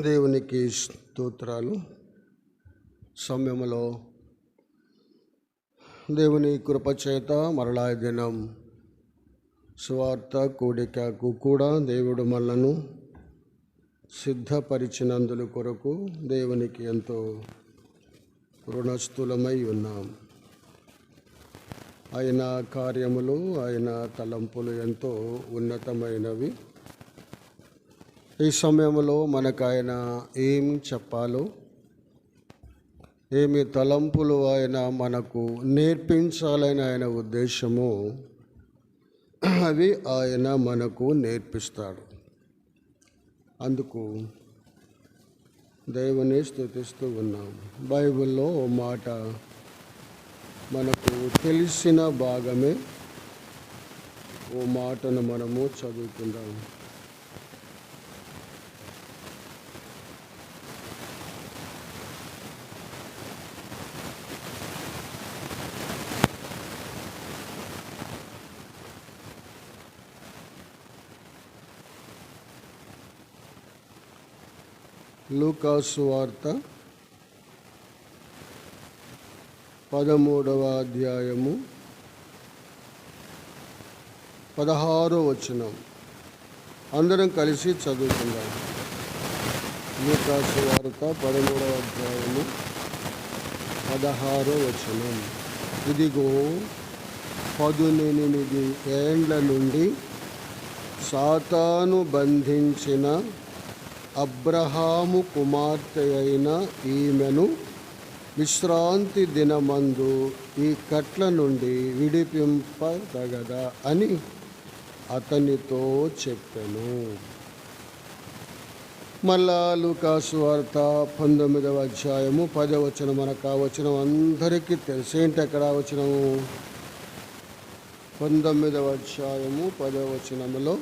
దేవునికి స్తోత్రాలు. సమయంలో దేవుని కృపచేత మరలా దినం సువార్త కూడికకు కూడా దేవుడు మనలను సిద్ధపరిచినందుల కొరకు దేవునికి ఎంతో రుణస్థులమై ఉన్నాం. ఆయన కార్యములు, ఆయన తలంపులు ఎంతో ఉన్నతమైనవి. ఈ సమయంలో మనకు ఆయన ఏం చెప్పాలో, ఏమి తలంపులు ఆయన మనకు నేర్పించాలని ఆయన ఉద్దేశము, అవి ఆయన మనకు నేర్పిస్తాడు. అందుకు దేవుని స్తుతిస్తూ ఉన్నాం. బైబిల్లో ఓ మాట మనకు తెలిసిన భాగమే, ఓ మాటను మనము చదువుకుందాం. లూకా సువార్త 13వ అధ్యాయము 16వ వచనం. అందరం కలిసి చదువుకుందాం. లూకా సువార్త 13వ అధ్యాయము 16వ వచనం. ఇదిగో 18 ఏండ్ల నుండి సాతాను బంధించిన అబ్రహాము కుమార్తె అయిన ఈమెను విశ్రాంతి దినమందు ఈ కట్ల నుండి విడిపింపదగదా అని అతనితో చెప్పెను. మళ్ళా లూకా సువార్త 19వ అధ్యాయము 10వ వచనం. మనకు ఆ వచనం అందరికీ తెలిసి ఏంటి? అక్కడ వచనము 19వ అధ్యాయము 10వ వచనములో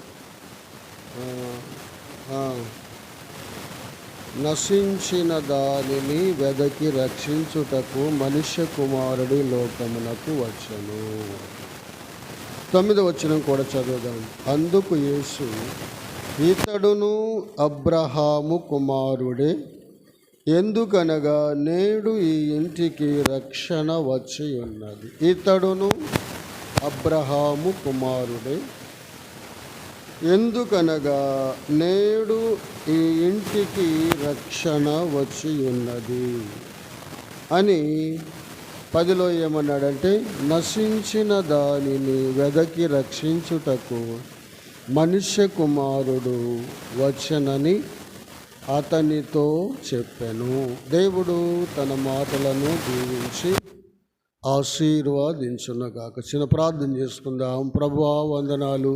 నశించిన దానిని వెదకి రక్షించుటకు మనుష్య కుమారుడి లోకమునకు వచ్చెను. 9వ వచనం కూడా చదువుదాం. అందుకు యేసు, ఇతడును అబ్రహాము కుమారుడే, ఎందుకనగా నేడు ఈ ఇంటికి రక్షణ వచ్చి ఉన్నది. ఇతడును అబ్రహాము కుమారుడే, ఎందుకనగా నేడు ఈ ఇంటికి రక్షణ వచ్చి ఉన్నది అని 10లో ఏమన్నాడంటే, నశించిన దానిని వెదకి రక్షించుటకు మనుష్య కుమారుడు వచ్చనని అతనితో చెప్పెను. దేవుడు తన మాటలను దీవించి ఆశీర్వాదించునుగాక. చిన్న ప్రార్థన చేసుకుందాం. ప్రభువా, వందనాలు.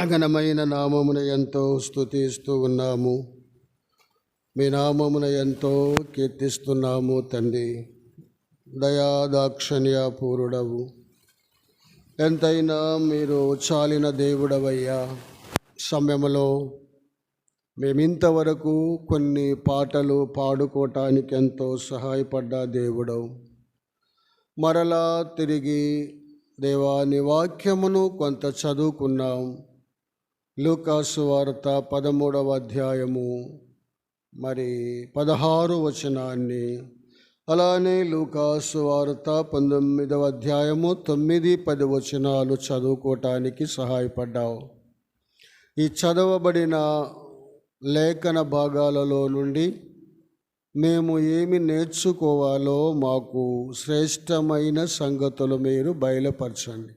ఘనమైన నామమున ఎంతో స్తుతిస్తూ ఉన్నాము. మీ నామమున ఎంతో కీర్తిస్తున్నాము తండ్రి. దయాదాక్షణ్యపూరుడవు, ఎంతైనా మీరు చాలిన దేవుడవయ్యా. సమయంలో మేమింతవరకు కొన్ని పాటలు పాడుకోవటానికి ఎంతో సహాయపడ్డ దేవుడవు. మరలా తిరిగి దేవాని వాక్యమును కొంత చదువుకున్నాం. లూకా సువార్త 13వ అధ్యాయము 16వ వచనాన్ని, అలానే లూకా సువార్త 19వ అధ్యాయము 9, 10 వచనాలు చదువుకోవటానికి సహాయపడ్డావు. ఈ చదవబడిన లేఖన భాగాలలో నుండి మేము ఏమి నేర్చుకోవాలో మాకు శ్రేష్టమైన సంగతులు మీరు బయలుపరచండి.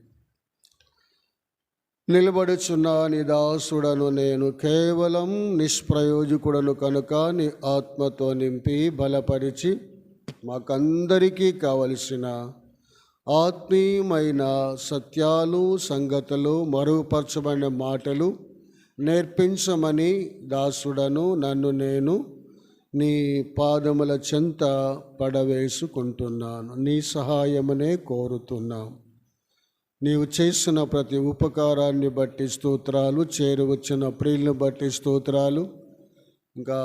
నిలబడుచున్న నీ దాసుడను నేను కేవలం నిష్ప్రయోజకుడను కనుక నీ ఆత్మతో నింపి బలపరిచి మాకందరికీ కావలసిన ఆత్మీయమైన సత్యాలు, సంగతులు, మరుగుపరచబడిన మాటలు నేర్పించమని దాసుడను నన్ను నేను నీ పాదముల చెంత పడవేసుకుంటున్నాను. నీ సహాయమునే కోరుతున్నాం. నీవు చేసిన ప్రతి ఉపకారాన్ని బట్టి స్తోత్రాలు, చేరువచ్చిన ప్రియులను బట్టి స్తోత్రాలు. ఇంకా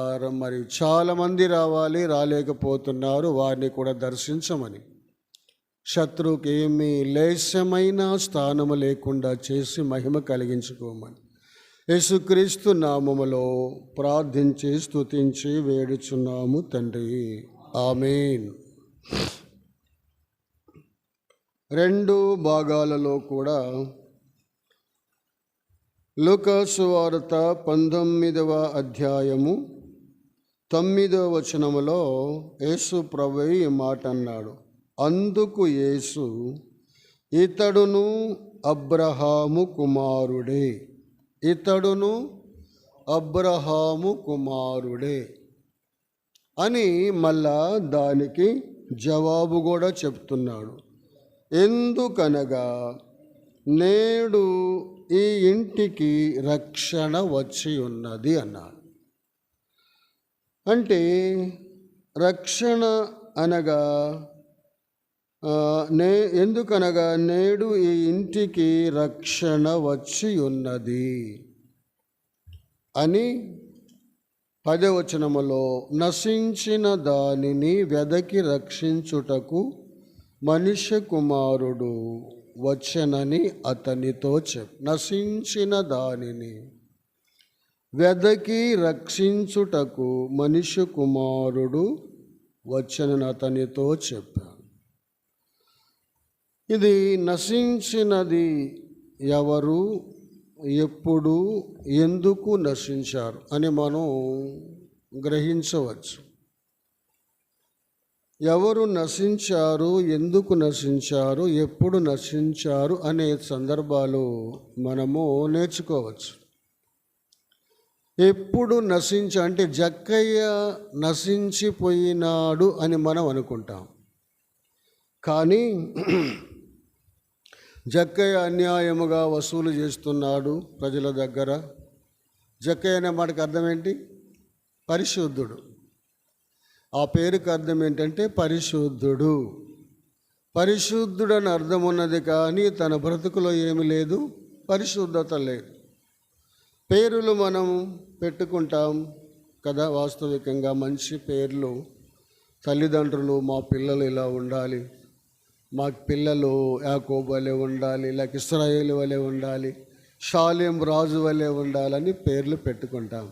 చాలామంది రావాలి, రాలేకపోతున్నారు, వారిని కూడా దర్శించమని, శత్రువుకి ఏమీ లేశమైన స్థానము లేకుండా చేసి మహిమ కలిగించుకోమని యేసుక్రీస్తు నామములో ప్రార్థించి స్తుతించి వేడుచున్నాము తండ్రి, ఆమేన్. 2 భాగాలలో కూడా లూకా సువార్త 19వ అధ్యాయము 9వ వచనములో యేసు ప్రభువు ఈ మాట అన్నాడు. అందుకు యేసు, ఇతడును అబ్రహాము కుమారుడే, ఇతడును అబ్రహాము కుమారుడే అని మళ్ళా దానికి జవాబు కూడా చెప్తున్నాడు. ఎందుకనగా నేడు ఈ ఇంటికి రక్షణ వచ్చి ఉన్నది అన్నాడు. అంటే రక్షణ అనగా ఎందుకనగా నేడు ఈ ఇంటికి రక్షణ వచ్చి ఉన్నది అని 10వ వచనములో నశించిన దానిని వెదకి రక్షించుటకు మనుష్య కుమారుడు వచ్చెనని అతనితో నశించిన దానిని వెదకి రక్షించుటకు మనుష్య కుమారుడు వచ్చెనని అతనితో చెప్పాడు. ఇది నశించినది ఎవరు, ఎప్పుడు, ఎందుకు నశించారు అని మనం గ్రహించవచ్చు. ఎవరు నశించారు, ఎందుకు నశించారు, ఎప్పుడు నశించారు అనే సందర్భాలు మనము నేర్చుకోవచ్చు. ఎప్పుడు అంటే జక్కయ్య నశించిపోయినాడు అని మనం అనుకుంటాం. కానీ జక్కయ్య అన్యాయముగా వసూలు చేస్తున్నాడు ప్రజల దగ్గర. జక్కయ్య అనే మాటకు అర్థం ఏంటి? పరిశుద్ధుడు. ఆ పేరుకి అర్థం ఏంటంటే పరిశుద్ధుడు. పరిశుద్ధుడు అని అర్థం ఉన్నది, కానీ తన బ్రతుకులో ఏమి లేదు, పరిశుద్ధత లేదు. పేర్లు మనం పెట్టుకుంటాం కదా, వాస్తవికంగా మంచి పేర్లు. తల్లిదండ్రులు మా పిల్లలు ఇలా ఉండాలి, మా పిల్లలు యాకోబు వలె ఉండాలి, లేక ఇశ్రాయేలు వలె ఉండాలి, షాలేం రాజు వలె ఉండాలని పేర్లు పెట్టుకుంటాం.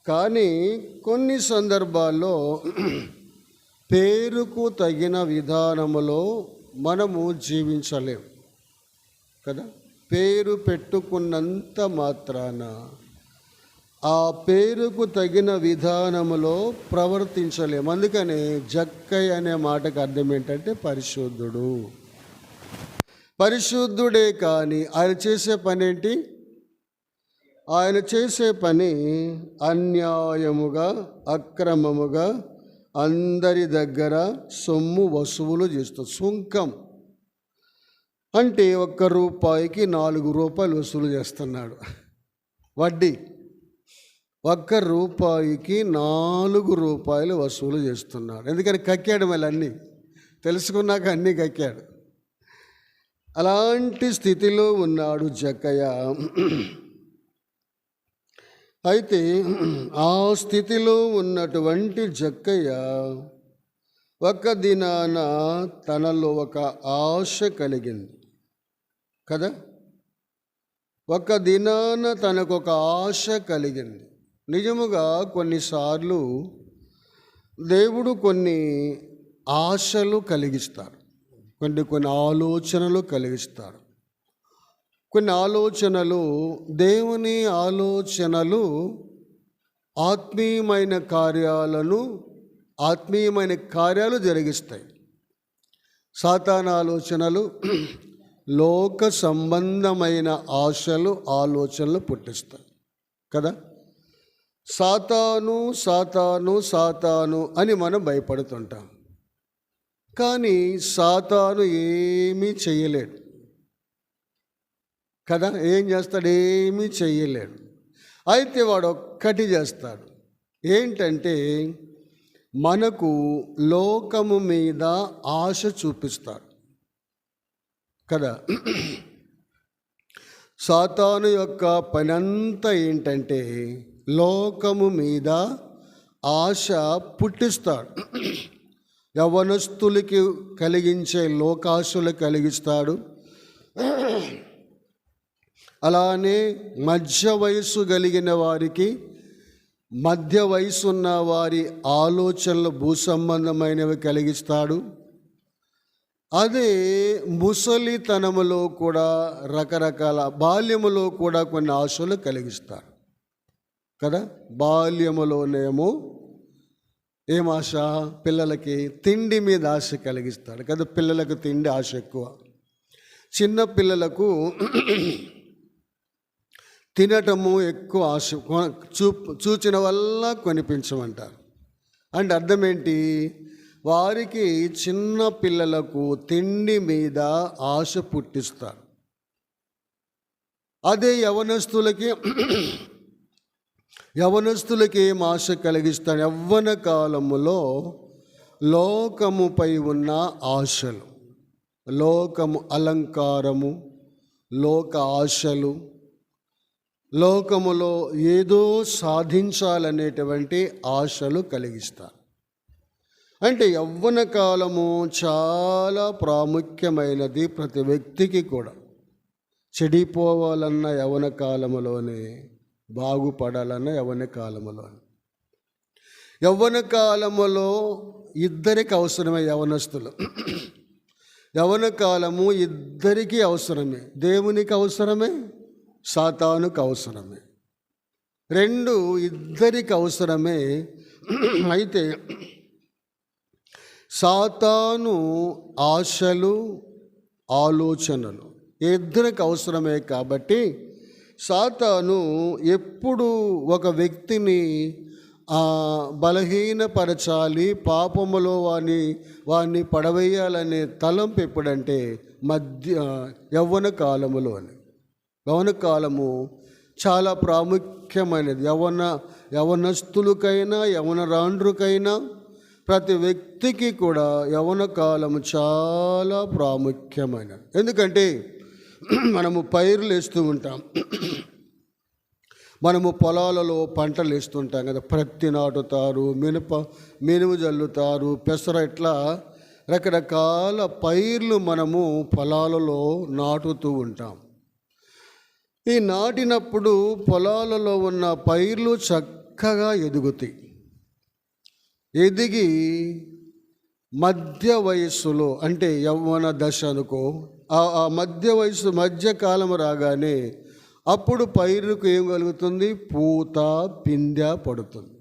కానీ కొన్ని సందర్భాల్లో పేరుకు తగిన విధానములో మనము జీవించలేం కదా. పేరు పెట్టుకున్నంత మాత్రాన ఆ పేరుకు తగిన విధానములో ప్రవర్తించలేము. అందుకని జక్కయ్య అనే మాటకు అర్థం ఏంటంటే పరిశుద్ధుడు. పరిశుద్ధుడే, కానీ ఆయన చేసే పని ఏంటి? ఆయన చేసే పని అన్యాయముగా, అక్రమముగా అందరి దగ్గర సొమ్ము వసూలు చేస్తాడు. సుంకం అంటే 1 రూపాయికి 4 రూపాయలు వసూలు చేస్తున్నాడు. వడ్డీ 1 రూపాయికి 4 రూపాయలు వసూలు చేస్తున్నాడు. ఎందుకని కక్కాడు, మళ్ళీ అన్నీ తెలుసుకున్నాక అన్నీ కక్కాడు. అలాంటి స్థితిలో ఉన్నాడు జక్కయ్య. అయితే ఆ స్థితిలో ఉన్నటువంటి జక్కయ్య ఒక దినాన తనలో ఒక ఆశ కలిగింది కదా. ఒక దినాన తనకు ఒక ఆశ కలిగింది. నిజముగా కొన్నిసార్లు దేవుడు కొన్ని ఆశలు కలిగిస్తాడు, కొన్ని ఆలోచనలు కలిగిస్తాడు. కొన్ని ఆలోచనలు, దేవుని ఆలోచనలు ఆత్మీయమైన కార్యాలు జరిగిస్తాయి. సాతాను ఆలోచనలు లోక సంబంధమైన ఆలోచనలు పుట్టిస్తాయి కదా. సాతాను సాతాను సాతాను అని మనం భయపడుతుంటాం, కానీ సాతాను ఏమీ చేయలేడు కదా. ఏం చేస్తాడు? ఏమీ చెయ్యలేడు. అయితే వాడు ఒక్కటి చేస్తాడు. ఏంటంటే మనకు లోకము మీద ఆశ చూపిస్తాడు కదా. సాతాను యొక్క పనంతా ఏంటంటే లోకము మీద ఆశ పుట్టిస్తాడు. యవ్వనస్తులకి కలిగించే లోకాశలు కలిగిస్తాడు. అలానే మధ్య వయసు కలిగిన వారికి, మధ్య వయసు ఉన్న వారి ఆలోచనలు భూసంబంధమైనవి కలిగిస్తాడు. అదే ముసలితనములో కూడా రకరకాల, బాల్యములో కూడా కొన్ని ఆశలు కలిగిస్తాడు కదా. బాల్యములోనేమో ఏం ఆశ? పిల్లలకి తిండి మీద ఆశ కలిగిస్తాడు కదా. పిల్లలకు తిండి ఆశ ఎక్కువ. చిన్న పిల్లలకు తినటము ఎక్కువ ఆశ, చూచిన వల్ల కొనిపించమంటారు. అంటే అర్థం ఏంటి? వారికి, చిన్న పిల్లలకు తిండి మీద ఆశ పుట్టిస్తారు. అదే యవనస్తులకి ఏం ఆశ కలిగిస్తాడు? యవ్వన కాలములో లోకముపై ఉన్న ఆశలు, లోకము అలంకారము, లోక ఆశలు, లోకములో ఏదో సాధించాలనేటువంటి ఆశలు కలిగిస్తారు. అంటే యవ్వన కాలము చాలా ప్రాముఖ్యమైనది ప్రతి వ్యక్తికి కూడా. చెడిపోవాలన్న యవ్వన కాలములోనే, బాగుపడాలన్న యవ్వన కాలములోనే. యవ్వన కాలములో ఇద్దరికి అవసరమే యవనస్తులు. యవ్వన కాలము ఇద్దరికీ అవసరమే. దేవునికి అవసరమే, సాతానుకు అవసరమే. రెండు ఇద్దరికి అవసరమే. అయితే సాతాను ఆశలు, ఆలోచనలు ఇద్దరికి అవసరమే. కాబట్టి సాతాను ఎప్పుడు ఒక వ్యక్తిని బలహీనపరచాలి, పాపములో వాణ్ణి పడవేయాలనే తలంపు ఎప్పుడంటే యవ్వన కాలములోని. యవ్వన కాలము చాలా ప్రాముఖ్యమైనది. యవనస్తులకైనా యవనరాండ్రుకైనా ప్రతి వ్యక్తికి కూడా యవ్వన కాలము చాలా ప్రాముఖ్యమైనది. ఎందుకంటే మనము పైర్లు వేస్తూ ఉంటాం, మనము పొలాలలో పంటలు వేస్తుంటాం కదా. ప్రత్తి నాటుతారు, మినుము జల్లుతారు, పెసర, ఇట్లా రకరకాల పైర్లు మనము పొలాలలో నాటుతూ ఉంటాం. ఈ నాటినప్పుడు పొలాలలో ఉన్న పైర్లు చక్కగా ఎదుగుతాయి. ఎదిగి మధ్య వయస్సులో, అంటే యవ్వన దశ అనుకో, ఆ మధ్య వయసు, మధ్యకాలం రాగానే అప్పుడు పైరుకు ఏం కలుగుతుంది? పూత పిందె పడుతుంది.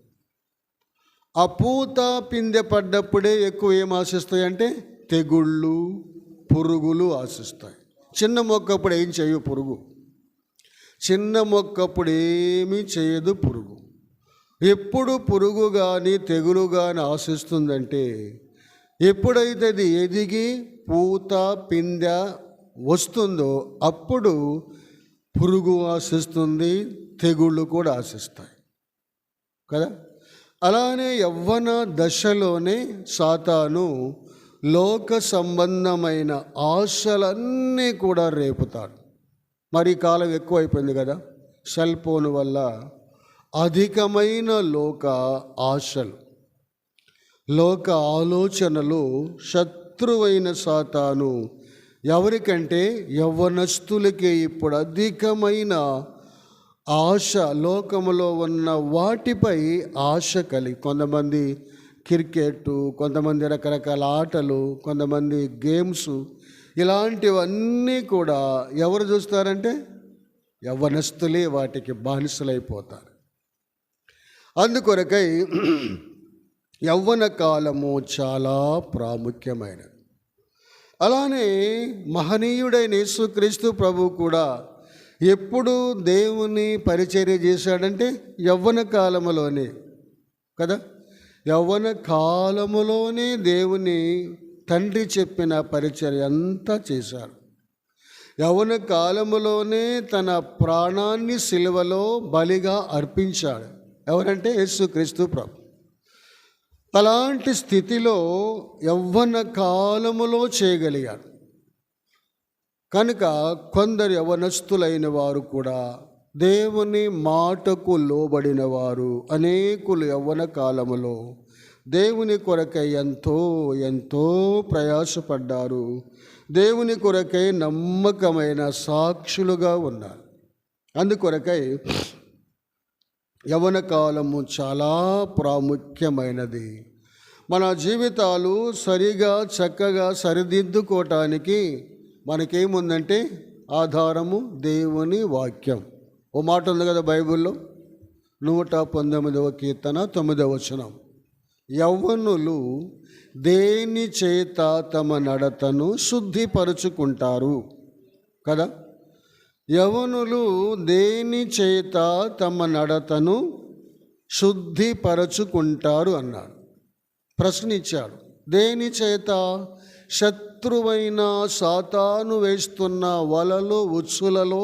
ఆ పూత పిందె పడ్డప్పుడే ఎక్కువ ఏం ఆశిస్తాయి అంటే తెగుళ్ళు, పురుగులు ఆశిస్తాయి. చిన్న మొక్కప్పుడు ఏం చేయవు పురుగు. చిన్న మొక్కప్పుడు ఏమీ చేయదు పురుగు. ఎప్పుడు పురుగు కానీ తెగులు కానీ ఆశిస్తుందంటే ఎప్పుడైతే అది ఎదిగి పూత పిందె వస్తుందో అప్పుడు పురుగు ఆశిస్తుంది, తెగుళ్ళు కూడా ఆశిస్తాయి కదా. అలానే యవ్వన దశలోనే సాతాను లోక సంబంధమైన ఆశలన్నీ కూడా రేపుతాడు. మరి కాలం ఎక్కువైపోయింది కదా, సెల్ ఫోన్ వల్ల అధికమైన లోక ఆశలు, లోక ఆలోచనలు శత్రువైన సాతాను ఎవరికంటే యవ్వనస్తులకే ఇప్పుడు అధికమైన ఆశ, లోకములో ఉన్న వాటిపై ఆశ కలిగి, కొంతమంది క్రికెట్, కొంతమంది రకరకాల ఆటలు, కొంతమంది గేమ్స్, ఇలాంటివన్నీ కూడా ఎవరు చూస్తారంటే యవ్వనస్తులే వాటికి బానిసలైపోతారు. అందుకొరకై యవ్వన కాలము చాలా ప్రాముఖ్యమైనది. అలానే మహనీయుడైన యేసుక్రీస్తు ప్రభువు కూడా ఎప్పుడు దేవుని పరిచర్య చేశాడంటే యవ్వన కాలములోనే కదా. యవ్వన కాలములోనే దేవుని తండ్రి చెప్పిన పరిచర్య అంతా చేశారు. యవ్వన కాలములోనే తన ప్రాణాన్ని సిలువలో బలిగా అర్పించాడు. ఎవరంటే యేసుక్రీస్తు ప్రభు. అలాంటి స్థితిలో యవ్వన కాలములో చేయగలిగాడు. కనుక కొందరు యవ్వనస్తులైన వారు కూడా, దేవుని మాటకు లోబడిన వారు అనేకులు యవ్వన కాలములో దేవుని కొరకై ఎంతో ఎంతో ప్రయాసపడ్డారు. దేవుని కొరకై నమ్మకమైన సాక్షులుగా ఉన్నారు. అందుకొరకై యవ్వన కాలము చాలా ప్రాముఖ్యమైనది. మన జీవితాలు సరిగా చక్కగా సరిదిద్దుకోవటానికి మనకేముందంటే ఆధారము దేవుని వాక్యం. ఓ మాట ఉంది కదా బైబిల్లో, 119వ కీర్తన 9వ వచనం, యవ్వనులు దేని చేత తమ నడతను శుద్ధిపరుచుకుంటారు కదా. యవ్వనులు దేని చేత తమ నడతను శుద్ధిపరచుకుంటారు అన్నాడు. ప్రశ్న ఇచ్చాడు. దేని చేత? శత్రువైన సాతాను వేస్తున్న వలలో ఉచ్చులలో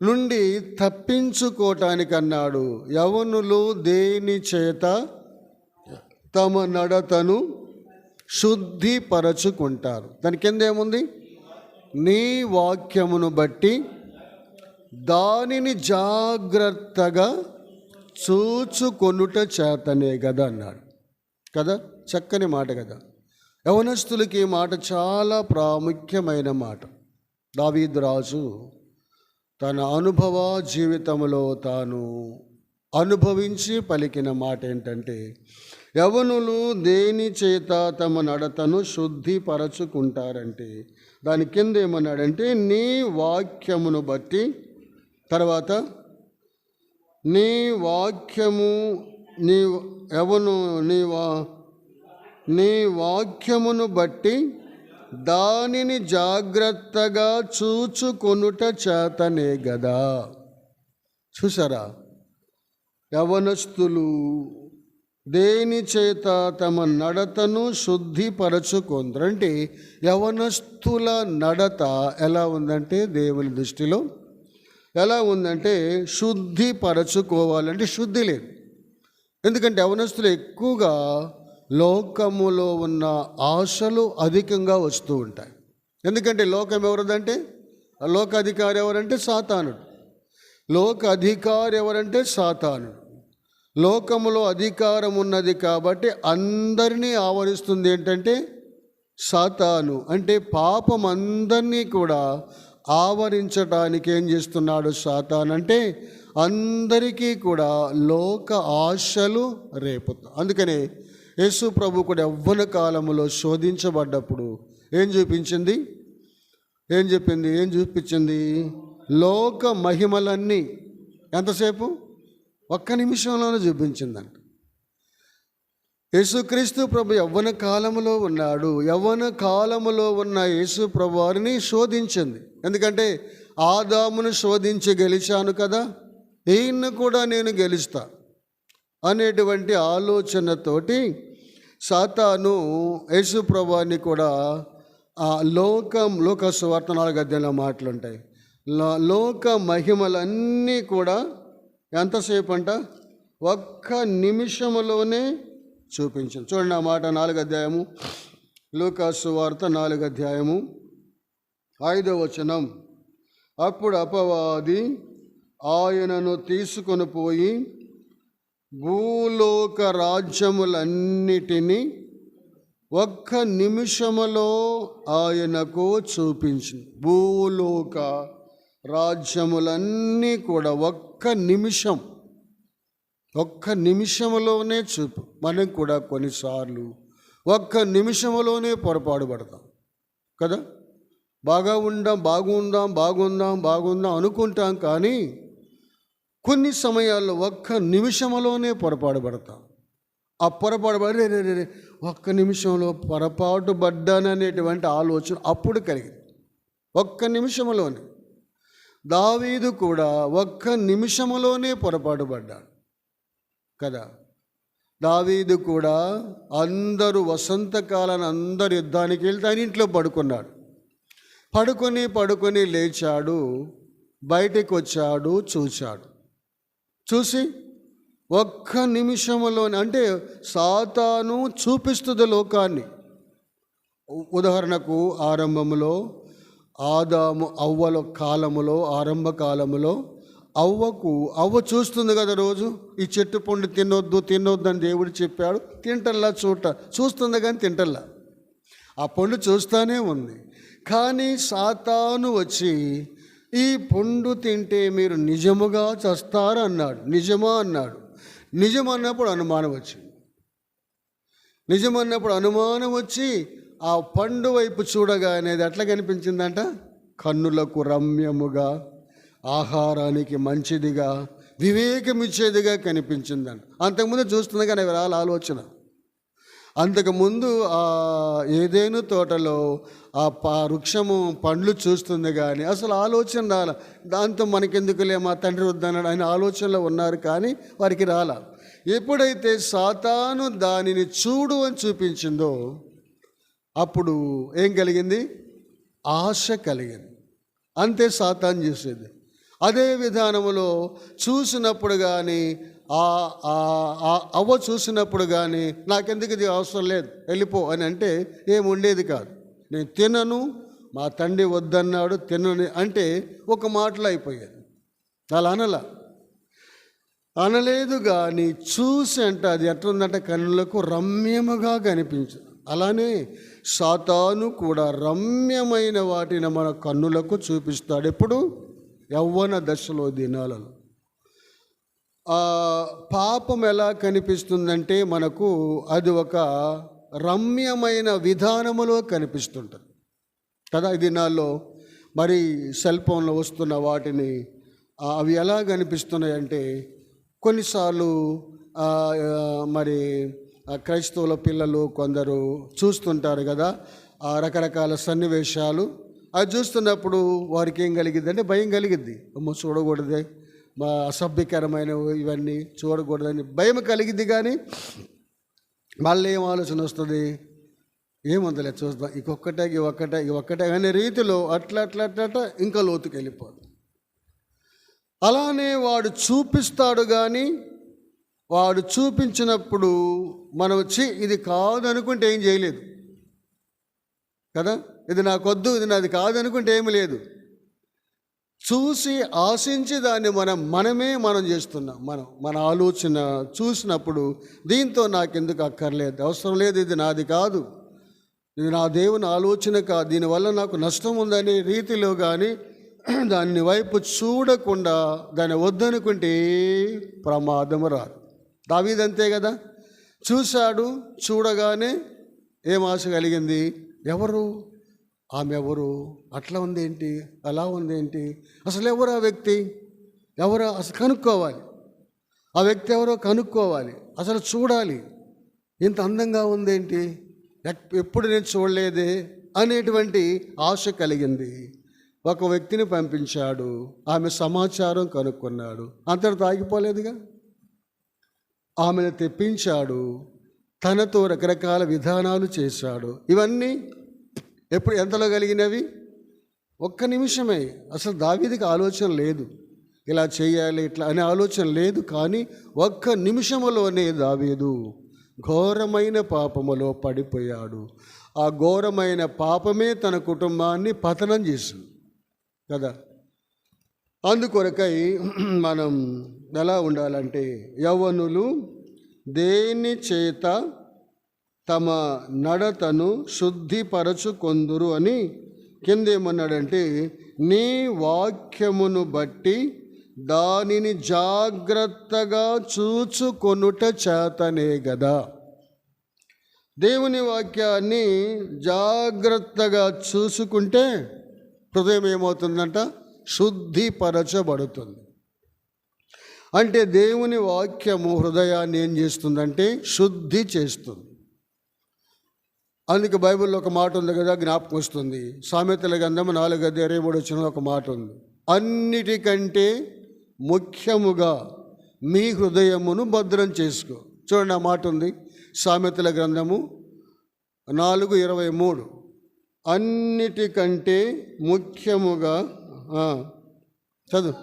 నుండి తప్పించుకోవటానికి అన్నాడు. యవ్వనులు దేని చేత తమ నడతను శుద్ధిపరచుకుంటారు. దాని కింద ఏముంది? నీ వాక్యమును బట్టి దానిని జాగ్రత్తగా చూచుకొనుట చేతనే కదా అన్నాడు కదా. చక్కని మాట కదా. యవనస్తులకి ఈ మాట చాలా ప్రాముఖ్యమైన మాట. దావీదు రాజు తన అనుభవ జీవితంలో తాను అనుభవించి పలికిన మాట ఏంటంటే, యవనులు దేని చేత తమ నడతను శుద్ధిపరచుకుంటారంటే, దాని కింద ఏమన్నాడంటే నీ వాక్యమును బట్టి, తర్వాత నీ వాక్యము నీ వాక్యమును బట్టి దానిని జాగ్రత్తగా చూచుకొనుట చేతనే గదా. చూసారా, యవనస్తులు దేని చేత తమ నడతను శుద్ధిపరచుకుందరు అంటే, యవనస్తుల నడత ఎలా ఉందంటే దేవుని దృష్టిలో ఎలా ఉందంటే శుద్ధిపరచుకోవాలంటే శుద్ధి లేదు. ఎందుకంటే యవనస్తులు ఎక్కువగా లోకములో ఉన్న ఆశలు అధికంగా వస్తూ ఉంటాయి. ఎందుకంటే లోకం ఎవరిదంటే, లోక అధికారి ఎవరంటే సాతానుడు. లోక అధికారి ఎవరంటే సాతానుడు. లోకములో అధికారం ఉన్నది కాబట్టి అందరినీ ఆవరిస్తుంది ఏంటంటే సాతాను. అంటే పాపం అందరినీ కూడా ఆవరించడానికి ఏం చేస్తున్నాడు సాతాను అంటే, అందరికీ కూడా లోక ఆశలు రేపుతాయి. అందుకనే యేసు ప్రభు కూడా యవ్వన కాలములో శోధించబడ్డప్పుడు ఏం చూపించింది? లోక మహిమలన్నీ ఎంతసేపు? ఒక్క నిమిషంలోనే చూపించిందంట. యేసుక్రీస్తు ప్రభు యవ్వన కాలములో ఉన్నాడు. యవ్వన కాలములో ఉన్న యేసు ప్రభు వారిని శోధించింది. ఎందుకంటే ఆదామును శోధించి గెలిచాను కదా, ఈయన్ను కూడా నేను గెలుస్తా అనేటువంటి ఆలోచనతోటి సాతాను యేసు ప్రభువాన్ని కూడా లోక సువార్త 4 అధ్యాయంలో మాటలుంటాయి. లోక మహిమలన్నీ కూడా ఎంతసేపు అంట? ఒక్క నిమిషంలోనే చూపించింది. చూడండి ఆ మాట, 4వ అధ్యాయము లూకా సువార్త 4వ అధ్యాయము 5వ వచనం. అప్పుడు అపవాది ఆయనను తీసుకొని పోయి భూలోక రాజ్యములన్నిటినీ ఒక్క నిమిషములో ఆయనకు చూపించింది. భూలోక రాజ్యములన్నీ కూడా ఒక్క నిమిషంలోనే చూపు. మనం కూడా కొన్నిసార్లు ఒక్క నిమిషంలోనే పొరపాటు పడతాం కదా. బాగుందాం అనుకుంటాం, కానీ కొన్ని సమయాల్లో ఒక్క నిమిషంలోనే పొరపాటు పడతాం. ఆ పొరపాటు పడి ఒక్క నిమిషంలో పొరపాటు పడ్డాననేటువంటి ఆలోచన అప్పుడు కలిగింది. ఒక్క నిమిషంలోనే. దావీదు కూడా ఒక్క నిమిషంలోనే పొరపాటు పడ్డాడు కదా. దావీదు కూడా అందరూ వసంతకాలాన్ని అందరు యుద్ధానికి వెళ్తే ఆయన ఇంట్లో పడుకున్నాడు. పడుకొని లేచాడు, బయటికి వచ్చాడు, చూసి ఒక్క నిమిషంలోనే, అంటే సాతాను చూపిస్తుంది లోకాన్ని. ఉదాహరణకు ఆరంభంలో ఆదాము అవ్వల కాలములో, ఆరంభ కాలములో అవ్వ చూస్తుంది కదా, రోజు ఈ చెట్టు పండు తినొద్దు అని దేవుడు చెప్పాడు. తింటల్లా చూస్తుంది కానీ తింటల్లా, ఆ పండు చూస్తూనే ఉంది. కానీ సాతాను వచ్చి ఈ పండు తింటే మీరు నిజముగా చస్తారు అన్నాడు. నిజమా అన్నాడు. నిజమన్నప్పుడు అనుమానం వచ్చింది. నిజమన్నప్పుడు అనుమానం వచ్చి ఆ పండు వైపు చూడగానే అది ఎట్లా కనిపించిందంట? కన్నులకు రమ్యముగా, ఆహారానికి మంచిదిగా, వివేకమిచ్చేదిగా కనిపించిందంట. అంతకుముందు చూస్తుంది కానీ రాల ఆలోచన. అంతకుముందు ఆ ఏదేను తోటలో ఆ వృక్షము పండ్లు చూస్తుంది కానీ అసలు ఆలోచన రాల. దాంతో మనకెందుకులే, మా తండ్రి వద్దన్నాడు ఆయన ఆలోచనలో ఉన్నారు కానీ వారికి రాల. ఎప్పుడైతే సాతాను దానిని చూడు అని చూపించిందో అప్పుడు ఏం కలిగింది? ఆశ కలిగింది. అంతే సాతాను చేసేది. అదే విధానంలో చూసినప్పుడు కానీ అవ్వ చూసినప్పుడు కానీ నాకెందుకు ఇది అవసరం లేదు వెళ్ళిపో అని అంటే ఏమి ఉండేది కాదు. నేను తినను, మా తండ్రి వద్దన్నాడు తినని అంటే ఒక మాటలో అయిపోయేది. అలా అనలేదు కానీ చూసి అంటే అది ఎట్లుందంటే కన్నులకు రమ్యముగా కనిపించదు. అలానే సాతాను కూడా రమ్యమైన వాటిని మన కన్నులకు చూపిస్తాడు. ఎప్పుడు? యవ్వన దశలో, దినాలలో. పాపం ఎలా కనిపిస్తుందంటే మనకు అది ఒక రమ్యమైన విధానములో కనిపిస్తుంటుంది కదా. ఈ దినాల్లో మరి సెల్ ఫోన్లో వస్తున్న వాటిని అవి ఎలా కనిపిస్తున్నాయంటే కొన్నిసార్లు మరి క్రైస్తవుల పిల్లలు కొందరు చూస్తుంటారు కదా రకరకాల సన్నివేశాలు. అది చూస్తున్నప్పుడు వారికి ఏం కలిగిద్ది అంటే భయం కలిగిద్ది. అమ్మో చూడకూడదే, మా అసభ్యకరమైన ఇవన్నీ చూడకూడదని భయం కలిగిద్ది. కానీ మళ్ళీ ఏం ఆలోచన వస్తుంది? ఏముందలే చూద్దాం, ఒక్కటే అనే రీతిలో అట్లా ఇంకా లోతుకి వెళ్ళిపోదు. అలానే వాడు చూపిస్తాడు కానీ వాడు చూపించినప్పుడు మనం వచ్చి ఇది కాదనుకుంటే ఏం చేయలేదు కదా. ఇది నాకొద్దు, ఇది నాది కాదనుకుంటే ఏమి లేదు. చూసి ఆశించి దాన్ని మనం చేస్తున్నాం. మన ఆలోచన చూసినప్పుడు దీంతో నాకెందుకు అక్కర్లేదు, అవసరం లేదు, ఇది నాది కాదు, ఇది నా దేవుని ఆలోచన కాదు, దీనివల్ల నాకు నష్టం ఉందనే రీతిలో కానీ దాన్ని వైపు చూడకుండా దాన్ని వద్దనుకుంటే ప్రమాదము రాదు. దావీదంతే కదా. చూశాడు, చూడగానే ఏం ఆశ కలిగింది? ఎవరు ఆమె, ఎవరు అట్లా ఉందేంటి, అలా ఉందేంటి, అసలు ఎవరు ఆ వ్యక్తి, ఎవరు అసలు కనుక్కోవాలి, ఆ వ్యక్తి ఎవరో కనుక్కోవాలి, అసలు చూడాలి, ఇంత అందంగా ఉందేంటి, ఎప్పుడు నేను చూడలేదే అనేటువంటి ఆశ కలిగింది. ఒక వ్యక్తిని పంపించాడు, ఆమె సమాచారం కనుక్కున్నాడు, అంతటితో ఆగిపోలేదుగా. ఆమెను తెప్పించాడు, తనతో రకరకాల విధానాలు చేశాడు. ఇవన్నీ ఎప్పుడు ఎంతలో కలిగినవి? ఒక్క నిమిషమే. అసలు దావీదుకి ఆలోచన లేదు, ఇలా చేయాలి ఇట్లా అనే ఆలోచన లేదు. కానీ ఒక్క నిమిషంలోనే దావీదు ఘోరమైన పాపములో పడిపోయాడు. ఆ ఘోరమైన పాపమే తన కుటుంబాన్ని పతనం చేసింది కదా. అందుకొరకై మనం ఎలా ఉండాలంటే, యవ్వనులు దేని చేత తమ నడతను శుద్ధిపరచుకొందురు అని కిందేమన్నాడంటే, నీ వాక్యమును బట్టి దానిని జాగ్రత్తగా చూచుకొనుట చేతనే గదా. దేవుని వాక్యాన్ని జాగ్రత్తగా చూసుకుంటే హృదయం ఏమవుతుందంట? శుద్ధిపరచబడుతుంది. అంటే దేవుని వాక్యము హృదయాన్ని ఏం చేస్తుందంటే శుద్ధి చేస్తుంది. అందుకే బైబిల్లో ఒక మాట ఉంది కదా, జ్ఞాపకం వస్తుంది. సామెతల గ్రంథం 4:23 ఒక మాట ఉంది, అన్నిటికంటే ముఖ్యముగా మీ హృదయమును భద్రం చేసుకో. చూడండి, ఆ మాట ఉంది సామెతల గ్రంథము 4:23. అన్నిటికంటే ముఖ్యముగా చదువు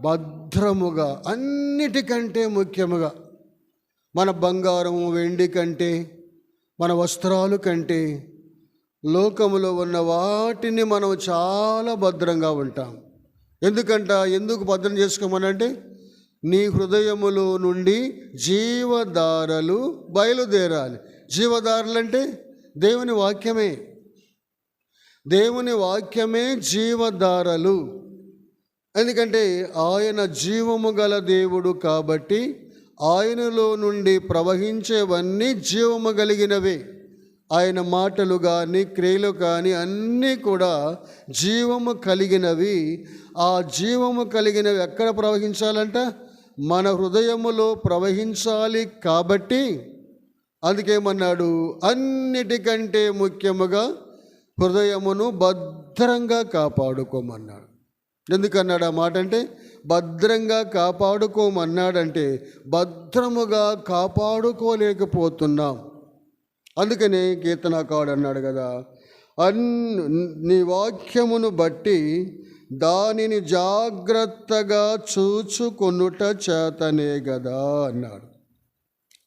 భద్రముగా, అన్నిటికంటే ముఖ్యముగా మన బంగారము వెండి కంటే, మన వస్త్రాలు కంటే, లోకములో ఉన్న వాటిని మనం చాలా భద్రంగా ఉంటాం. ఎందుకు భద్రం చేసుకోమనంటే, నీ హృదయములో నుండి జీవధారలు బయలుదేరాలి. జీవధారలు అంటే దేవుని వాక్యమే. దేవుని వాక్యమే జీవధారలు. ఎందుకంటే ఆయన జీవము గల దేవుడు కాబట్టి ఆయనలో నుండి ప్రవహించేవన్నీ జీవము కలిగినవే. ఆయన మాటలు కానీ క్రియలు కానీ అన్నీ కూడా జీవము కలిగినవి. ఆ జీవము కలిగినవి ఎక్కడ ప్రవహించాలంట? మన హృదయములో ప్రవహించాలి. కాబట్టి అందుకేమన్నాడు? అన్నిటికంటే ముఖ్యముగా హృదయమును భద్రంగా కాపాడుకోమన్నాడు. ఎందుకన్నాడు ఆ మాట అంటే? భద్రంగా కాపాడుకోమన్నాడంటే భద్రముగా కాపాడుకోలేకపోతున్నాం. అందుకనే కీర్తనకారుడు అన్నాడు కదా, నీ వాక్యమును బట్టి దానిని జాగ్రత్తగా చూచుకొనుట చేతనే కదా అన్నాడు.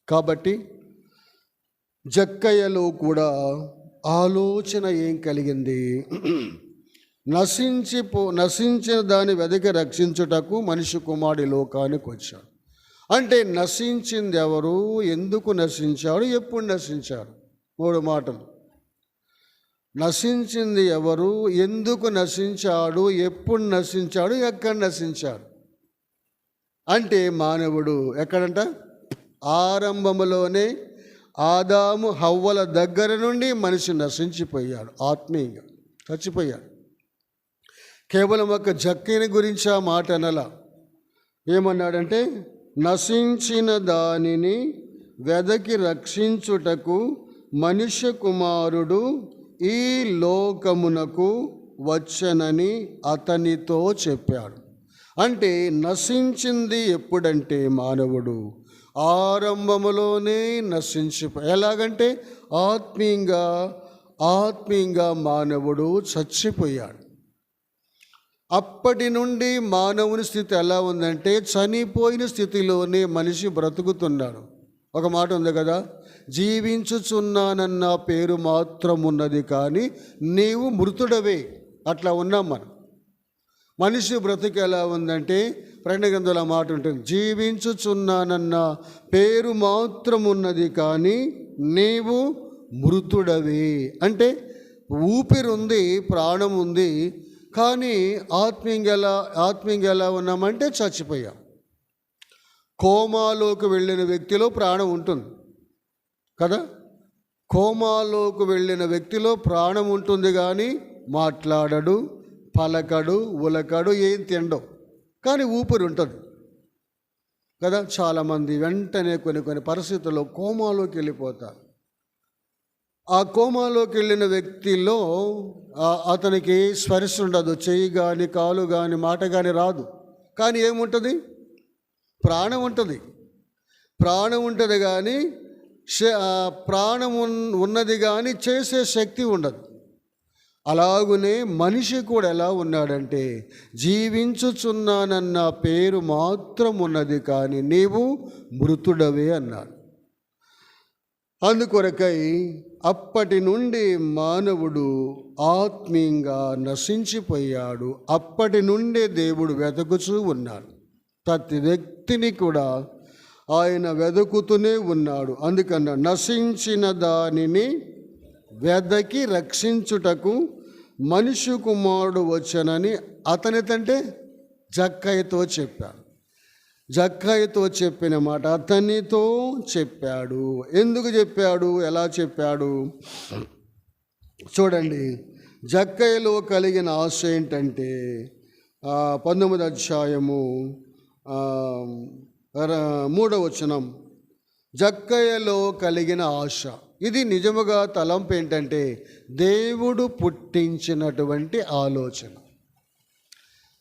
కాబట్టి జక్కయ్యలో కూడా ఆలోచన ఏం కలిగింది? నశించిన దాన్ని వెదకి రక్షించుటకు మనిషి కుమారుడి లోకానికి వచ్చాడు. అంటే నశించింది ఎవరు? ఎందుకు నశించాడు? ఎప్పుడు నశించాడు? 3 మాటలు. నశించింది ఎవరు? ఎందుకు నశించాడు? ఎప్పుడు నశించాడు? ఎక్కడ నశించాడు? అంటే మానవుడు ఎక్కడంట? ఆరంభములోనే ఆదాము హవ్వల దగ్గర నుండి మనిషి నశించిపోయాడు. ఆత్మీయంగా చచ్చిపోయాడు. కేవలం ఒక జక్కని గురించి ఆ మాట అనలా. ఏమన్నాడంటే, నశించిన దానిని వెదకి రక్షించుటకు మనుష్య కుమారుడు ఈ లోకమునకు వచ్చనని అతనితో చెప్పాడు. అంటే నశించింది ఎప్పుడంటే మానవుడు ఆరంభములోనే ఎలాగంటే ఆత్మీయంగా మానవుడు చచ్చిపోయాడు. అప్పటి నుండి మానవుని స్థితి ఎలా ఉందంటే చనిపోయిన స్థితిలోనే మనిషి బ్రతుకుతున్నాడు. ఒక మాట ఉంది కదా, జీవించుచున్నానన్న పేరు మాత్రం ఉన్నది కానీ నీవు మృతుడవే. అట్లా ఉన్నాం మనం. మనిషి బ్రతుకు ఎలా ఉందంటే ప్రకటన గ్రంథంలో మాట ఉంటుంది, జీవించుచున్నానన్న పేరు మాత్రం ఉన్నది కానీ నీవు మృతుడవే. అంటే ఊపిరి ఉంది, ప్రాణం ఉంది, కానీ ఆత్మీయంగా ఎలా ఉన్నామంటే చచ్చిపోయాం. కోమాలోకి వెళ్ళిన వ్యక్తిలో ప్రాణం ఉంటుంది కదా. కోమాలోకి వెళ్ళిన వ్యక్తిలో ప్రాణం ఉంటుంది కానీ మాట్లాడడు, పలకడు, ఉలకడు, ఏం తినడు, కానీ ఊపిరి ఉంటుంది కదా. చాలామంది వెంటనే కొన్ని పరిస్థితుల్లో కోమాలోకి వెళ్ళిపోతారు. ఆ కోమాలోకి వెళ్ళిన వ్యక్తిలో అతనికి స్పర్శ ఉండదు, చెయ్యి కానీ కాలు కానీ మాట కానీ రాదు, కానీ ఏముంటుంది? ప్రాణం ఉంటుంది. ప్రాణం ఉంటుంది కానీ ప్రాణం ఉన్నది కానీ చేసే శక్తి ఉండదు. అలాగునే మనిషి కూడా ఎలా ఉన్నాడంటే జీవించుచున్నానన్న పేరు మాత్రం ఉన్నది కానీ నీవు మృతుడవే అన్నాడు. అందుకొరకై అప్పటి నుండి మానవుడు ఆత్మీయంగా నశించిపోయాడు. అప్పటి నుండే దేవుడు వెతుకుతూ ఉన్నాడు. ప్రతి వ్యక్తిని కూడా ఆయన వెతుకుతూనే ఉన్నాడు. అందుకన్నా నశించిన దానిని వెదకి రక్షించుటకు మనుష్య కుమారుడు వచ్చనని అతనితంటే జక్కయ్యతో చెప్పాడు. జక్కయ్యతో చెప్పిన మాట అతనితో చెప్పాడు. ఎందుకు చెప్పాడు? ఎలా చెప్పాడు? చూడండి, జక్కయ్యలో కలిగిన ఆశ ఏంటంటే 19వ అధ్యాయము 3వ వచనం, జక్కయ్యలో కలిగిన ఆశ. ఇది నిజముగా తలంపు ఏంటంటే దేవుడు పుట్టించినటువంటి ఆలోచన.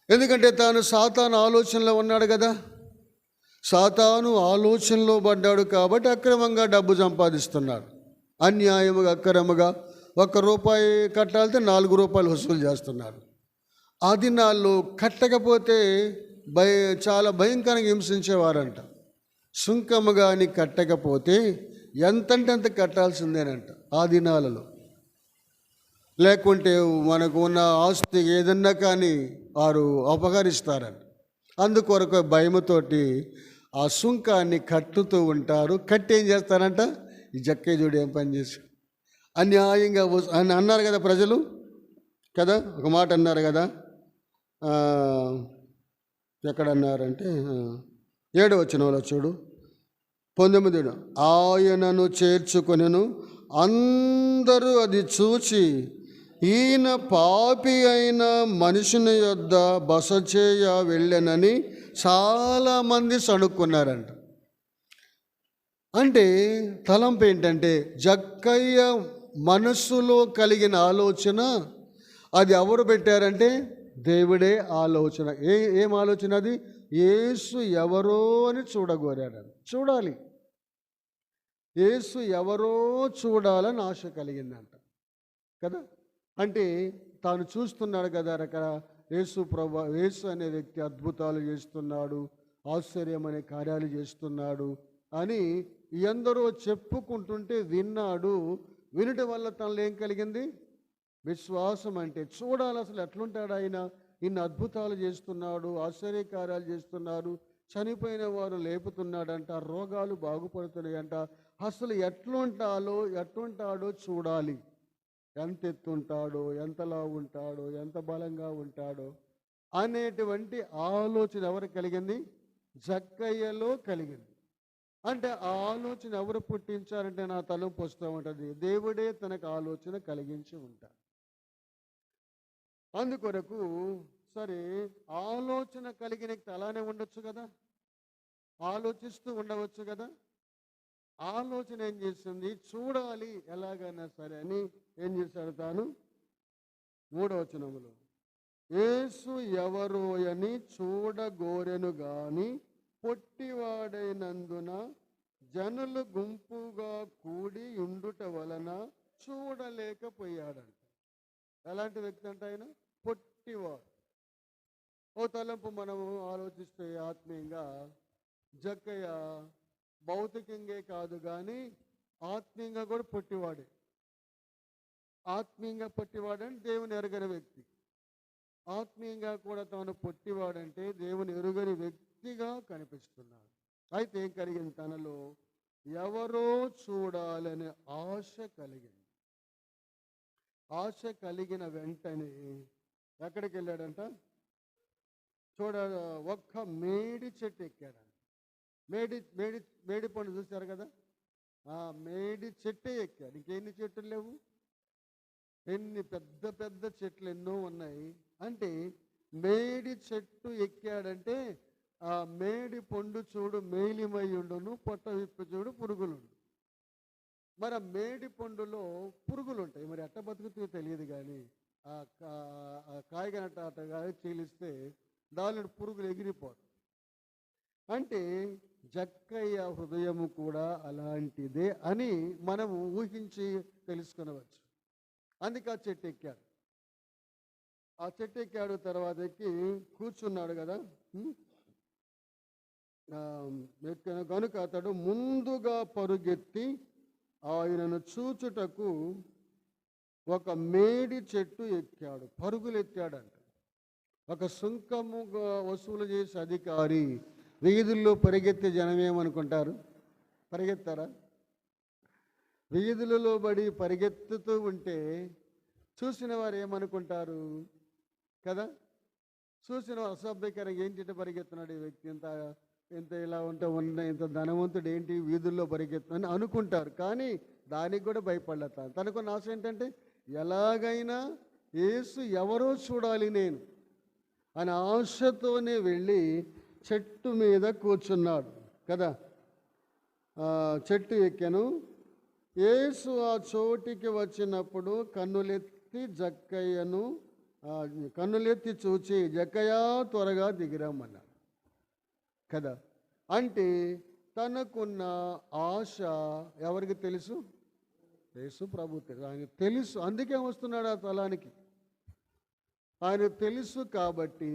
ఎందుకంటే తాను సాతాను ఆలోచనలో ఉన్నాడు కదా. సాతాను ఆలోచనలో పడ్డాడు కాబట్టి అక్రమంగా డబ్బు సంపాదిస్తున్నాడు. అన్యాయముగా అక్రమంగా ₹1 కట్టాలితే ₹4 వసూలు చేస్తున్నాడు. ఆ దినాల్లో కట్టకపోతే చాలా భయంకరంగా హింసించేవారంట. సుంకము కానీ కట్టకపోతే ఎంతంటే అంత కట్టాల్సిందేనంట ఆ దినాలలో. లేకుంటే మనకు ఉన్న ఆస్తి ఏదన్నా కానీ వారు అపహరిస్తారంట. అందుకొరకు భయముతోటి ఆ సుంకాన్ని కట్టుతూ ఉంటారు. కట్టి ఏం చేస్తారంట, ఈ జక్కయ్య చూడు ఏం పని చేసి అన్యాయంగా అని అన్నారు కదా ప్రజలు కదా, ఒక మాట అన్నారు కదా, ఎక్కడన్నారంటే 7వ వచనంలో చూడు, 19 ఆయనను చేర్చుకొనెను, అందరూ అది చూచి ఈయన పాపి అయిన మనుషుని యొద్ద బస చేయ వెళ్ళనని చాలామంది సణుక్కున్నారంట. అంటే తలంపు ఏంటంటే జక్కయ్య మనస్సులో కలిగిన ఆలోచన అది ఎవరు పెట్టారంటే దేవుడే ఆలోచన. ఏం ఆలోచన అది? యేసు ఎవరో అని చూడగోరాడు. చూడాలి, యేసు ఎవరో చూడాలని ఆశ కలిగిందంట కదా. అంటే తాను చూస్తున్నాడు కదా, యేసు అనే వ్యక్తి అద్భుతాలు చేస్తున్నాడు, ఆశ్చర్యం అనే కార్యాలు చేస్తున్నాడు అని ఎందరో చెప్పుకుంటుంటే విన్నాడు. వినటం వల్ల తనలో ఏం కలిగింది? విశ్వాసం. అంటే చూడాలి అసలు ఎట్లుంటాడు ఆయన, ఇన్ని అద్భుతాలు చేస్తున్నాడు, ఆశ్చర్యకార్యాలు చేస్తున్నాడు, చనిపోయిన వారు లేపుతున్నాడంట, రోగాలు బాగుపడుతున్నాయంట, అసలు ఎట్లుంటాడో చూడాలి. ఎంత ఎత్తుంటాడో, ఎంతలా ఉంటాడో, ఎంత బలంగా ఉంటాడో అనేటువంటి ఆలోచన ఎవరికి కలిగింది? జక్కయ్యలో కలిగింది. అంటే ఆ ఆలోచన ఎవరు పుట్టించారంటే నా తలంపు వస్తూ ఉంటుంది, దేవుడే తనకు ఆలోచన కలిగించి ఉంటాడు. అందుకొరకు సరే ఆలోచన కలిగిన అలానే ఉండొచ్చు కదా, ఆలోచిస్తూ ఉండవచ్చు కదా. ఆలోచన ఏం చేస్తుంది? చూడాలి ఎలాగైనా సరే అని ఏం చేశాడు తాను? 3వ వచనములో యేసు ఎవరో అని చూడగోరెను గాని పొట్టివాడైనందున జనులు గుంపుగా కూడి ఉండుట వలన చూడలేకపోయాడంట. ఎలాంటి వ్యక్తి అంట ఆయన? పొట్టివాడు. ఓ తలంపు మనము ఆలోచిస్తే ఆత్మీయంగా జక్కయ్య భౌతికంగా కాదు కానీ ఆత్మీయంగా కూడా పొట్టివాడే. ఆత్మీయంగా పొట్టివాడంటే దేవుని ఎరుగని వ్యక్తి. ఆత్మీయంగా కూడా తాను పొట్టివాడంటే దేవుని ఎరుగని వ్యక్తిగా కనిపిస్తున్నాడు. అయితే ఏం కలిగింది? తనలో ఎవరో చూడాలనే ఆశ కలిగింది. ఆశ కలిగిన వెంటనే ఎక్కడికి వెళ్ళాడంట? ఒక్క మేడి చెట్టు ఎక్కాడంట. మేడి పండు చూశారు కదా, ఆ మేడి చెట్టే ఎక్కాడు. ఇంకెన్ని చెట్లు లేవు, ఎన్ని పెద్ద పెద్ద చెట్లు ఎన్నో ఉన్నాయి. అంటే మేడి చెట్టు ఎక్కాడంటే ఆ మేడి పండు చూడు మేలిమై ఉండును, పొట్ట విప్పి చూడు పురుగులుండు. మరి ఆ మేడి పండులో పురుగులు ఉంటాయి. మరి ఎట్ట బతుకుతుందో తెలియదు కానీ ఆ కాయగనట్ట అట్టగా చీలిస్తే దానిలో పురుగులు ఎగిరిపోతాయి. అంటే జక్కయ్య హృదయము కూడా అలాంటిదే అని మనము ఊహించి తెలుసుకొనవచ్చు. అందుకే ఆ చెట్టు ఎక్కాడు. ఆ చెట్టు ఎక్కాడు, తర్వాత ఎక్కి కూర్చున్నాడు కదా. కనుక అతడు ముందుగా పరుగెత్తి ఆయనను చూచుటకు ఒక మేడి చెట్టు ఎక్కాడు. పరుగులు ఎత్తాడంట. ఒక సుంకముగా వసూలు చేసే అధికారి వీధుల్లో పరిగెత్తే జనం ఏమనుకుంటారు? పరిగెత్తారా? వీధులలో బడి పరిగెత్తుతూ ఉంటే చూసిన వారు ఏమనుకుంటారు కదా? చూసిన వారు అసభ్యకరంగా ఏంటి పరిగెత్తున్నాడు ఈ వ్యక్తి, ఇంత ఇలా ఉన్న ఇంత ధనవంతుడు ఏంటి వీధుల్లో పరిగెత్తునని అనుకుంటారు. కానీ దానికి కూడా భయపడతాను. తనకున్న ఆశ ఏంటంటే ఎలాగైనా యేసు ఎవరో చూడాలి నేను అని ఆశతోనే వెళ్ళి చెట్టు మీద కూర్చున్నాడు కదా. చెట్టు ఎక్కాను. యేసు ఆ చోటికి వచ్చినప్పుడు కన్నులెత్తి చూచి జక్కయ్య త్వరగా దిగిరమ్మన్నాడు కదా. అంటే తనకున్న ఆశ ఎవరికి తెలుసు? యేసు ప్రభు తెలుసు. ఆయన తెలుసు, అందుకే వస్తున్నాడు ఆ స్థలానికి. ఆయన తెలుసు కాబట్టి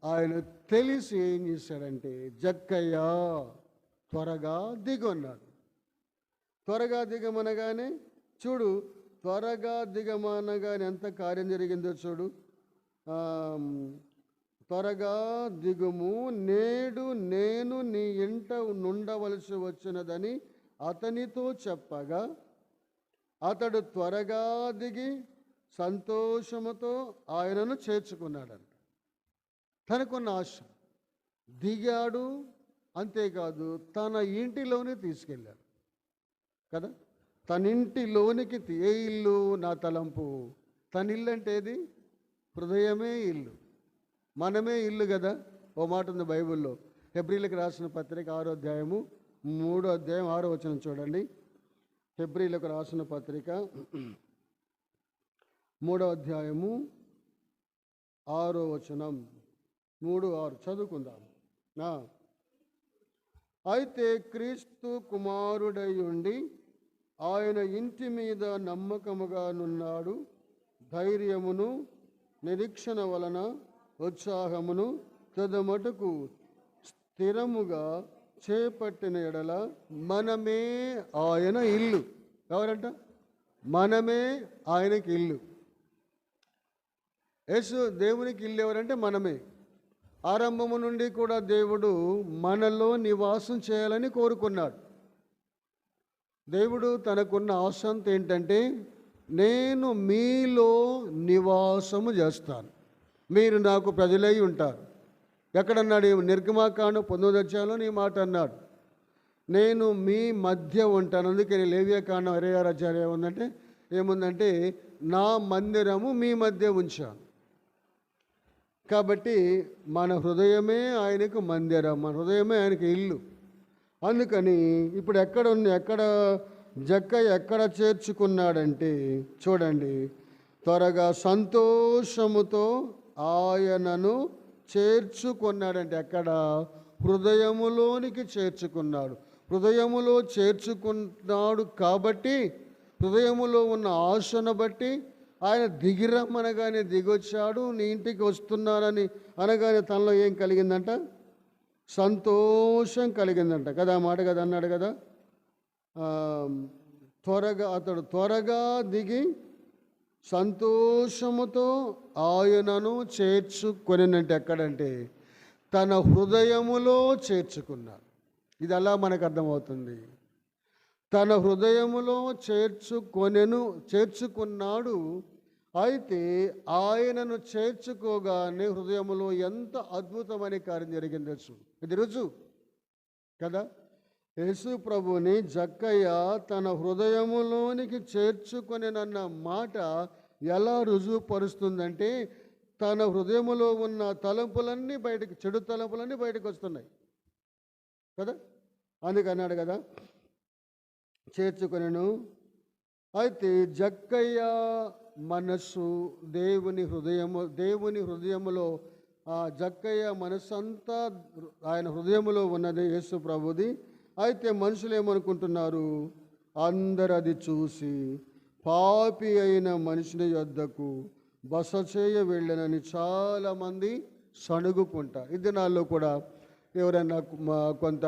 ఆయన తెలిసి ఏం చేశాడంటే జక్కయ్య త్వరగా దిగొన్నాడు. త్వరగా దిగమనగానే చూడు, త్వరగా దిగమనగానే ఎంత కార్యం జరిగిందో చూడు. త్వరగా దిగుము, నేడు నేను నీ ఇంట నుండవలసి వచ్చినదని అతనితో చెప్పగా అతడు త్వరగా దిగి సంతోషముతో ఆయనను చేర్చుకున్నాడంట. తనకున్న ఆశ దిగాడు, అంతేకాదు తన ఇంటిలోనే తీసుకెళ్ళాడు కదా. తన ఇంటిలోనికి ఏ ఇల్లు? నా తలంపు. తన ఇల్లు అంటే ఏది? హృదయమే ఇల్లు, మనమే ఇల్లు కదా. ఓ మాట ఉంది బైబిల్లో, హెబ్రీలకు రాసిన పత్రిక 6వ అధ్యాయము 3వ అధ్యాయం 6వ వచనం చూడండి. హెబ్రీలకు రాసిన పత్రిక 3వ అధ్యాయము 6వ వచనం, 3:6 చదువుకుందాం. అయితే క్రీస్తు కుమారుడై ఉండి ఆయన ఇంటి మీద నమ్మకముగా నున్నాడు. ధైర్యమును నిరీక్షణ వలన ఉత్సాహమును తుదమటుకు స్థిరముగా చేపట్టిన ఎడల మనమే ఆయన ఇల్లు. ఎవరంట? మనమే ఆయనకి ఇల్లు. యేసు దేవునికి ఇల్లు ఎవరంటే మనమే. ఆరంభము నుండి కూడా దేవుడు మనలో నివాసం చేయాలని కోరుకున్నాడు. దేవుడు తనకున్న ఆశంత ఏంటంటే, నేను మీలో నివాసము చేస్తాను, మీరు నాకు ప్రజలై ఉంటారు. ఎక్కడన్నాడు? నిర్గమాకాండం 19వ అధ్యాయంలో ఈ మాట అన్నాడు, నేను మీ మధ్య ఉంటాను. అందుకే లేవియాకాండం 26వ అధ్యాయం ఏముందంటే నా మందిరము మీ మధ్య ఉంచాను. కాబట్టి మన హృదయమే ఆయనకు మందిరం, మన హృదయమే ఆయనకు ఇల్లు. అందుకని ఇప్పుడు ఎక్కడ జక్కయ్య ఎక్కడ చేర్చుకున్నాడంటే చూడండి, త్వరగా సంతోషముతో ఆయనను చేర్చుకున్నాడంటే ఎక్కడ? హృదయములోనికి చేర్చుకున్నాడు. హృదయములో చేర్చుకున్నాడు కాబట్టి హృదయములో ఉన్న ఆశను బట్టి ఆయన దిగిరమ్మనగానే దిగొచ్చాడు. నీ ఇంటికి వస్తున్నానని అనగానే తనలో ఏం కలిగిందంట? సంతోషం కలిగిందంట కదా. ఆ మాట కదా అన్నాడు కదా. అతడు త్వరగా దిగి సంతోషముతో ఆయనను చేర్చుకొనినంటే ఎక్కడంటే తన హృదయములో చేర్చుకున్నాడు. ఇది అలా మనకు అర్థమవుతుంది. తన హృదయములో చేర్చుకున్నాడు. అయితే ఆయనను చేర్చుకోగానే హృదయములో ఎంత అద్భుతమైన కార్యం జరిగింది ఇది రుజువు కదా. యేసు ప్రభుని జక్కయ్య తన హృదయములోనికి చేర్చుకొనినన్న మాట ఎలా రుజువు పరుస్తుందంటే, తన హృదయములో ఉన్న తలంపులన్నీ బయటకు, చెడు తలంపులన్నీ బయటకు వస్తున్నాయి కదా. అందుకన్నాడు కదా, చేర్చుకొనెను. అయితే జక్కయ్య మనస్సు దేవుని హృదయములో, ఆ జక్కయ్య మనస్సంతా ఆయన హృదయములో ఉన్నది యేసు ప్రభుది. అయితే మనుషులు ఏమనుకుంటున్నారు? అందరు అది చూసి పాపి అయిన మనిషిని యొద్దకు బస చేయ వెళ్ళనని చాలామంది సణుగుకుంటారు. ఈ దినాల్లో కూడా ఎవరైనా కొంత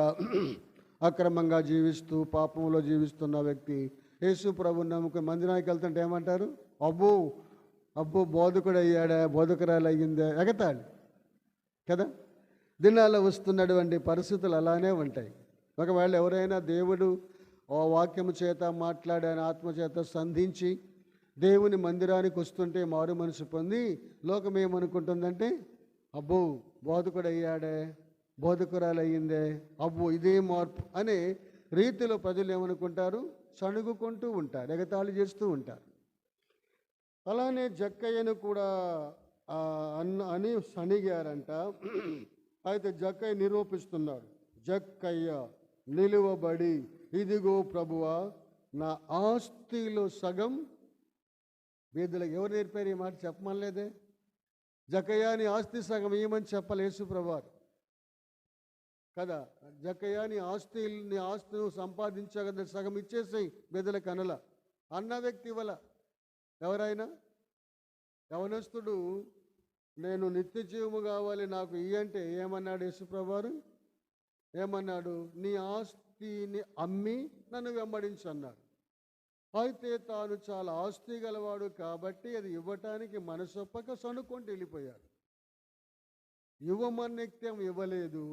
అక్రమంగా జీవిస్తూ పాపంలో జీవిస్తున్న వ్యక్తి యేసు ప్రభుని నమ్ముకుని మందిరానికి వెళ్తుంటే ఏమంటారు? అబ్బో బోధకుడు అయ్యాడా, బోధకురాలు అయ్యిందా, ఎగతాళి కదా. దినాల్లో వస్తున్నటువంటి పరిస్థితులు అలానే ఉంటాయి. ఒకవేళ ఎవరైనా దేవుడు వాక్యము చేత మాట్లాడి ఆయన ఆత్మ చేత సంధించి దేవుని మందిరానికి వస్తుంటే మారు మనసు పొంది లోకం ఏమనుకుంటుందంటే, అబ్బో బోధకుడు అయ్యాడే, బోధకురాలు అయ్యిందే, అబ్బో ఇదే మార్పు అనే రీతిలో ప్రజలు ఏమనుకుంటారు? సణుగుకుంటూ ఉంటారు, ఎగతాళి చేస్తూ ఉంటారు. అలానే జక్కయ్యను కూడా అని సణిగారంట. అయితే జక్కయ్య నిరూపిస్తున్నాడు. జక్కయ్య నిలువబడి, ఇదిగో ప్రభువా నా ఆస్తిలో సగం బీదలకు. ఎవరు నేర్పారు ఈ మాట? చెప్పమనలేదే. జక్కయ్యని ఆస్తి సగం ఇవ్వమని చెప్పాలి యేసు ప్రభువారు కదా. జక్కయ్యని ఆస్తి నువ్వు సంపాదించగల సగం ఇచ్చేసాయి బీదలకు అనల అన్న వ్యక్తి ఇవ్వల. ఎవరైనా యవనస్తుడు నేను నిత్య జీవము కావాలి నాకు ఇయ్యంటే ఏమన్నాడు యేసు ప్రభువారు? ఏమన్నాడు? నీ ఆస్తిని అమ్మి నన్ను వెంబడించు అన్నాడు. అయితే తాను చాలా ఆస్తి గలవాడు కాబట్టి అది ఇవ్వటానికి మనసొప్పక సణుక్కుంటూ వెళ్ళిపోయాడు. ఇవ్వమన్న వ్యక్తి ఏమో ఇవ్వలేదు,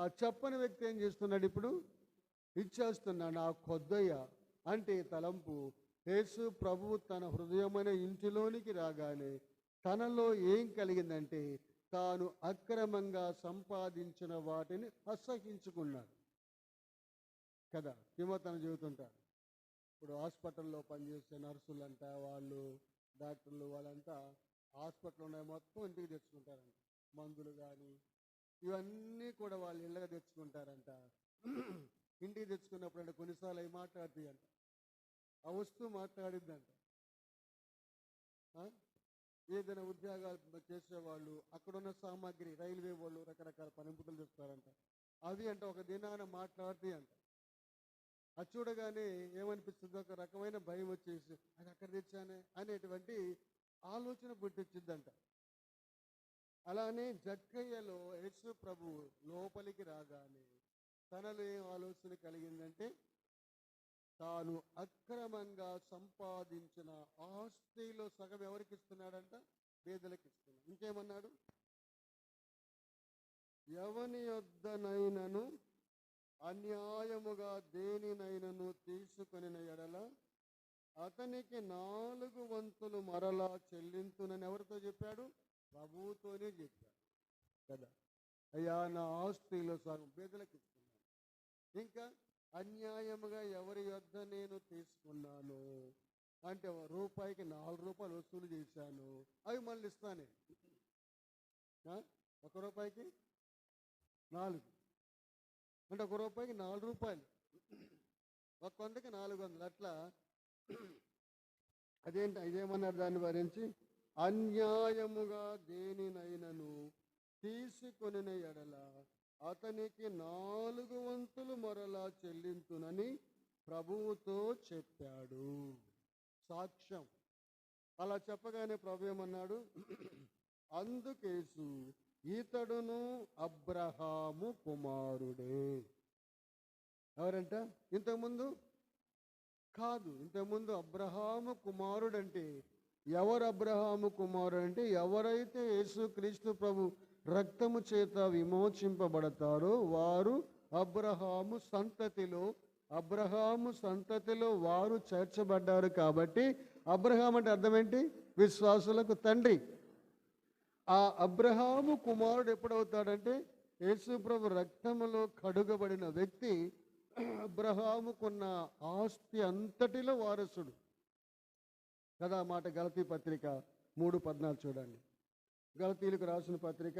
ఆ చెప్పని వ్యక్తి ఏం చేస్తున్నాడు ఇప్పుడు? ఇచ్చేస్తున్నాడు. ఆ కొద్దయ్య అంటే తలంపు యేసు ప్రభువు తన హృదయమైన ఇంటిలోనికి రాగానే తనలో ఏం కలిగిందంటే తాను అక్రమంగా సంపాదించిన వాటిని అసహించుకున్నాడు కదా. తను చెబుతుంటారు, ఇప్పుడు హాస్పిటల్లో పనిచేసే నర్సులంట, వాళ్ళు డాక్టర్లు, వాళ్ళంతా హాస్పిటల్ ఉన్నాయి మొత్తం ఇంటికి తెచ్చుకుంటారంట. మందులు కానీ ఇవన్నీ కూడా వాళ్ళు ఇళ్ళగా తెచ్చుకుంటారంట. ఇంటికి తెచ్చుకున్నప్పుడు అంటే కొన్నిసార్లు అవి మాట్లాడుతాయి అంట, ఆ వస్తువు మాట్లాడిద్దంట. ఏదైనా ఉద్యోగాలు చేసేవాళ్ళు అక్కడున్న సామాగ్రి, రైల్వే వాళ్ళు రకరకాల పనిముట్లు తెస్తారంట, అవి అంటే ఒక దినాన మాట్లాడుతాయి అంట. అది చూడగానే ఏమనిపిస్తుంది? ఒక రకమైన భయం వచ్చేసి అది అక్కడ తెచ్చానే అనేటువంటి ఆలోచన పుట్టించిద్దంట. అలానే జక్కయ్యలో యేసు ప్రభు లోపలికి రాగానే తనలో ఏం ఆలోచన కలిగిందంటే తాను అక్రమంగా సంపాదించిన ఆస్తిలో సగం ఎవరికి ఇస్తున్నాడంట? పేదలకు ఇస్తున్నాడు. ఇంకేమన్నాడు? ఎవని యొద్దనైనను అన్యాయముగా దేనినైనను తీసుకొని ఎడల అతనికి 4 వంతులు మరలా చెల్లింతునని ఎవరితో చెప్పాడు? ప్రభువుతోనే చెప్పాడు కదా. అయ్యా, నా ఆస్తిలో సగం పేదలకు ఇస్తున్నాను. ఇంకా అన్యాయముగా ఎవరి యొద్ద నేను తీసుకున్నాను అంటే రూపాయికి 4 రూపాయలు వసూలు చేశాను, అవి మళ్ళీ ఇస్తానే. 1 రూపాయికి 4 అంటే 1 రూపాయికి 4 రూపాయలు, 100కి 400. అట్లా ఇదేమన్నారు దాన్ని భరించి? అన్యాయముగా దేనినైనను తీసుకొని ఎడల అతనికి 4 వంతులు మరలా చెల్లింతునని ప్రభువుతో చెప్పాడు. సాక్ష్యం. అలా చెప్పగానే ప్రభు ఏమన్నాడు? అందుకేసు ఇతడును అబ్రహాము కుమారుడే. ఎవరంట? ఇంతకుముందు కాదు. ఇంతకుముందు అబ్రహాము కుమారుడు అంటే ఎవరు? అబ్రహాము కుమారుడు అంటే ఎవరైతే యేసుక్రీస్తు ప్రభు రక్తము చేత విమోచింపబడతారో వారు అబ్రహాము సంతతిలో వారు చేర్చబడ్డారు. కాబట్టి అబ్రహాం అంటే అర్థం ఏంటి? విశ్వాసులకు తండ్రి. ఆ అబ్రహాము కుమారుడు ఎప్పుడవుతాడంటే యేసు ప్రభు రక్తములో కడుగబడిన వ్యక్తి అబ్రహాముకున్న ఆస్తి అంతటిలో వారసుడు కదా. మాట గలతీ పత్రిక 3:14 చూడండి. గలతీలకు రాసిన పత్రిక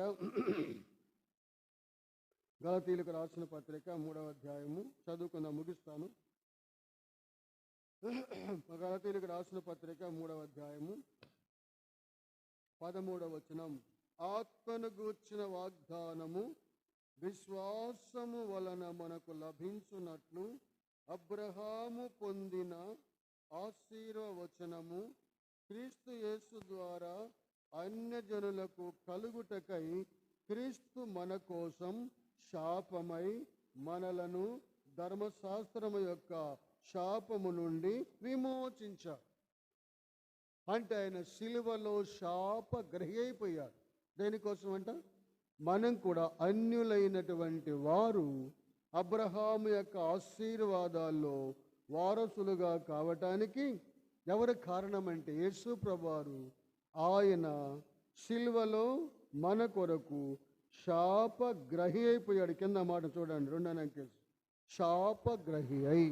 3వ అధ్యాయము చదువుకుందాం, ముగిస్తాను. గలతీలకు రాసిన పత్రిక 3వ అధ్యాయము 13వ వచనం. ఆత్మను గూర్చిన వాగ్దానము విశ్వాసము వలన మనకు లభించున్నట్లు అబ్రహాము పొందిన ఆశీర్వచనము క్రీస్తు యేసు ద్వారా అన్యజనులకు కలుగుటకై క్రీస్తు మన కోసం శాపమై మనలను ధర్మశాస్త్రము యొక్క శాపము నుండి విమోచించాడు. అంటే ఆయన సిలువలో శాపగ్రహి అయిపోయాడు. దేనికోసం అంట? మనం కూడా అన్యులైనటువంటి వారు అబ్రహాము యొక్క ఆశీర్వాదాల్లో వారసులుగా కావటానికి ఎవరి కారణం అంటే యేసు ప్రభువారు. ఆయన సిలువలో మన కొరకు శాపగ్రహి అయిపోయాడు. కింద మాట చూడండి, 2వ అంకె. శాపగ్రహి అయి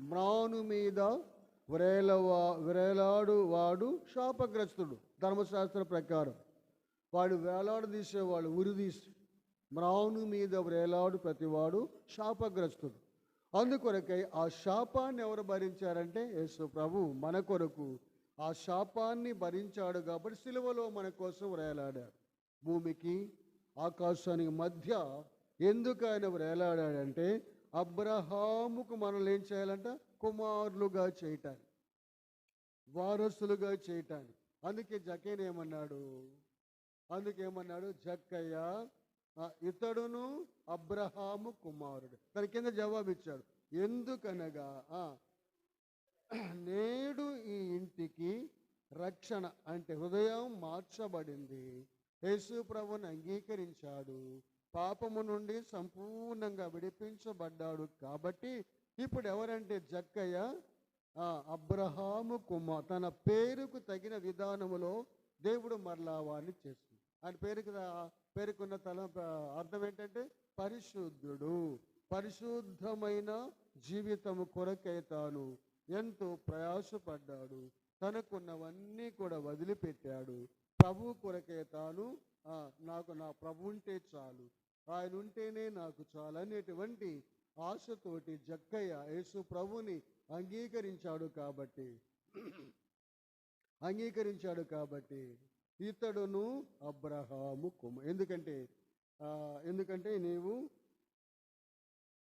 మ్రాను మీద వ్రేలాడు వాడు శాపగ్రస్తుడు. ధర్మశాస్త్ర ప్రకారం వాడు వేలాడదీసేవాడు, ఉరిదీసి. మ్రాను మీద వ్రేలాడు ప్రతివాడు శాపగ్రస్తుడు. అందుకొరకై ఆ శాపాన్ని ఎవరు భరించారంటే యేసు ప్రభు మన కొరకు ఆ శాపాన్ని భరించాడు. కాబట్టి సిలువలో మన కోసం వ్రేలాడాడు. భూమికి ఆకాశానికి మధ్య ఎందుకు ఆయన వ్రేలాడాడంటే అబ్రహాముకు మనల్ని ఏం చేయాలంట? కుమారులుగా చేయటానికి, వారసులుగా చేయటానికి. అందుకేమన్నాడు? జక్కయ్య ఇతడును అబ్రహాము కుమారుడు. దాని కింద జవాబు ఇచ్చాడు. ఎందుకనగా నేడు ఈ ఇంటికి రక్షణ అంటే హృదయం మార్చబడింది. యేసు ప్రభువుని అంగీకరించాడు, పాపము నుండి సంపూర్ణంగా విడిపించబడ్డాడు. కాబట్టి ఇప్పుడు ఎవరంటే జక్కయ్య అబ్రహాము కుమార్, తన పేరుకు తగిన విధానములో దేవుడు మరలా వాడిని చేస్తుంది. ఆయన పేరుకున్న అర్థం ఏంటంటే పరిశుద్ధుడు. పరిశుద్ధమైన జీవితము కొరకై తాను ఎంతో ప్రయాసపడ్డాడు. తనకున్నవన్నీ కూడా వదిలిపెట్టాడు. ప్రభు కొరకే తాను నాకు నా ప్రభు ఉంటే చాలు, ఆయన ఉంటేనే నాకు చాలు అనేటువంటి ఆశతోటి జక్కయ్య యేసు ప్రభుని అంగీకరించాడు కాబట్టి ఇతడును అబ్రహాము కుమార్. ఎందుకంటే నీవు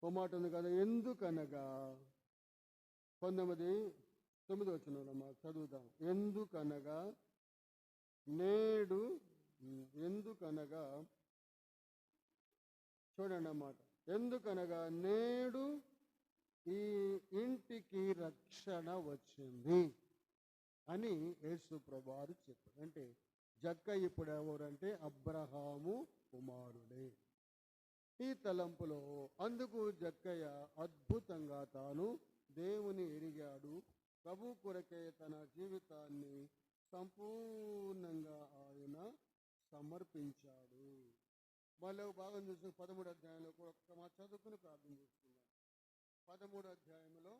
మాట ఉంది కదా, ఎందుకనగా 9 వచనంలో చదువుదాం. ఎందుకనగా చూడండి అన్నమాట. ఎందుకనగా నేడు ఈ ఇంటికి రక్షణ వచ్చింది అని యేసు ప్రభువారు చెప్పారు. అంటే జక్కయ్య ఇప్పుడు ఎవరంటే అబ్రహాము కుమారుడే. ఈ తలంపులో అందుకు జక్కయ్య అద్భుతంగా తాను దేవుని ఎరిగాడు. ప్రభు కొరకే తన జీవితాన్ని సంపూర్ణంగా ఆయన సమర్పించాడు. మళ్ళీ భాగం చూసి 13వ అధ్యాయంలో కూడా ఒక్క మాట చదువుకుని ప్రార్థన చేస్తున్నాం. 13వ అధ్యాయంలో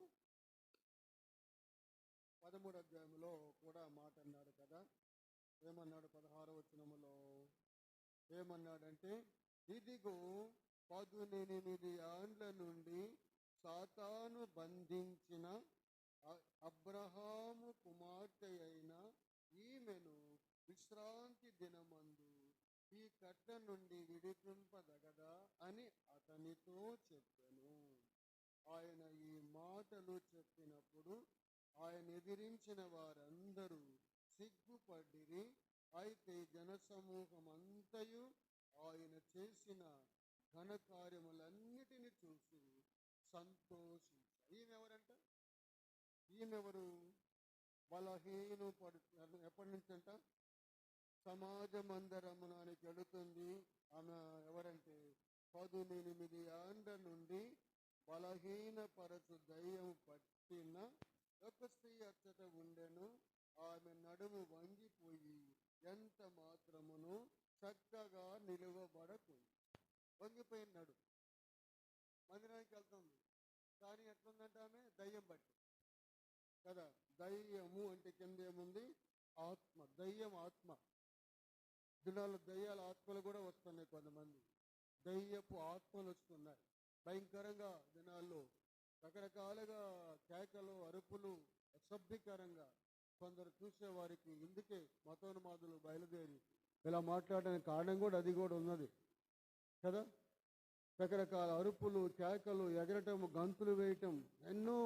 కూడా మాట అన్నాడు కదా. ఏమన్నాడు? 16వ వచనములో ఏమన్నాడంటే, ఇదిగో 18 ఏండ్ల నుండి సాతాను బంధించిన అబ్రహాము కుమార్తె అయిన ఈమెను విశ్రాంతి దినమందు ఈ కట్ట నుండి విడిపింపదగదా అని అతనితో చెప్పాను. ఆయన ఈ మాటలు చెప్పినప్పుడు ఆయన ఎదిరించిన వారందరూ సిగ్గుపడిరి. అయితే జనసమూహమంతయు ఆయన చేసిన ఘనకార్యములన్నిటిని చూసి సంతోషించారు. ఈమెవరు? ఎప్పటి నుంచి అంట? సమాజ మందిరమునానికి వెళుతుంది. ఆమె ఎవరంటే 18 ఏండ్ల నుండి బలహీనపరచు దయ్యం పట్టిన ఒక స్త్రీ అచ్చట ఉండెను. ఆమె నడుము వంగిపోయి ఎంత మాత్రమును చక్కగా నిలువబడకుంది. వంగిపోయిన నడుము మందిరానికి వెళ్తుంది, కానీ ఎట్లుందంటే ఆమె దయ్యం పట్టి కదా. దయ్యము అంటే కింద ఏముంది? ఆత్మ. దయ్యం ఆత్మ. దినాల్లో దయ్యాల ఆత్మలు కూడా వస్తున్నాయి. కొంతమంది దయ్యపు ఆత్మలు వస్తున్నాయి భయంకరంగా. దినాల్లో రకరకాలుగా కేకలు, అరుపులు, అసభ్యకరంగా కొందరు చూసేవారికి. ఇందుకే మతోన్మాదులు బయలుదేరి ఇలా మాట్లాడడానికి కారణం కూడా అది కూడా ఉన్నది కదా. రకరకాల అరుపులు, కేకలు, ఎగరటం, గంతులు వేయటం, ఎన్నో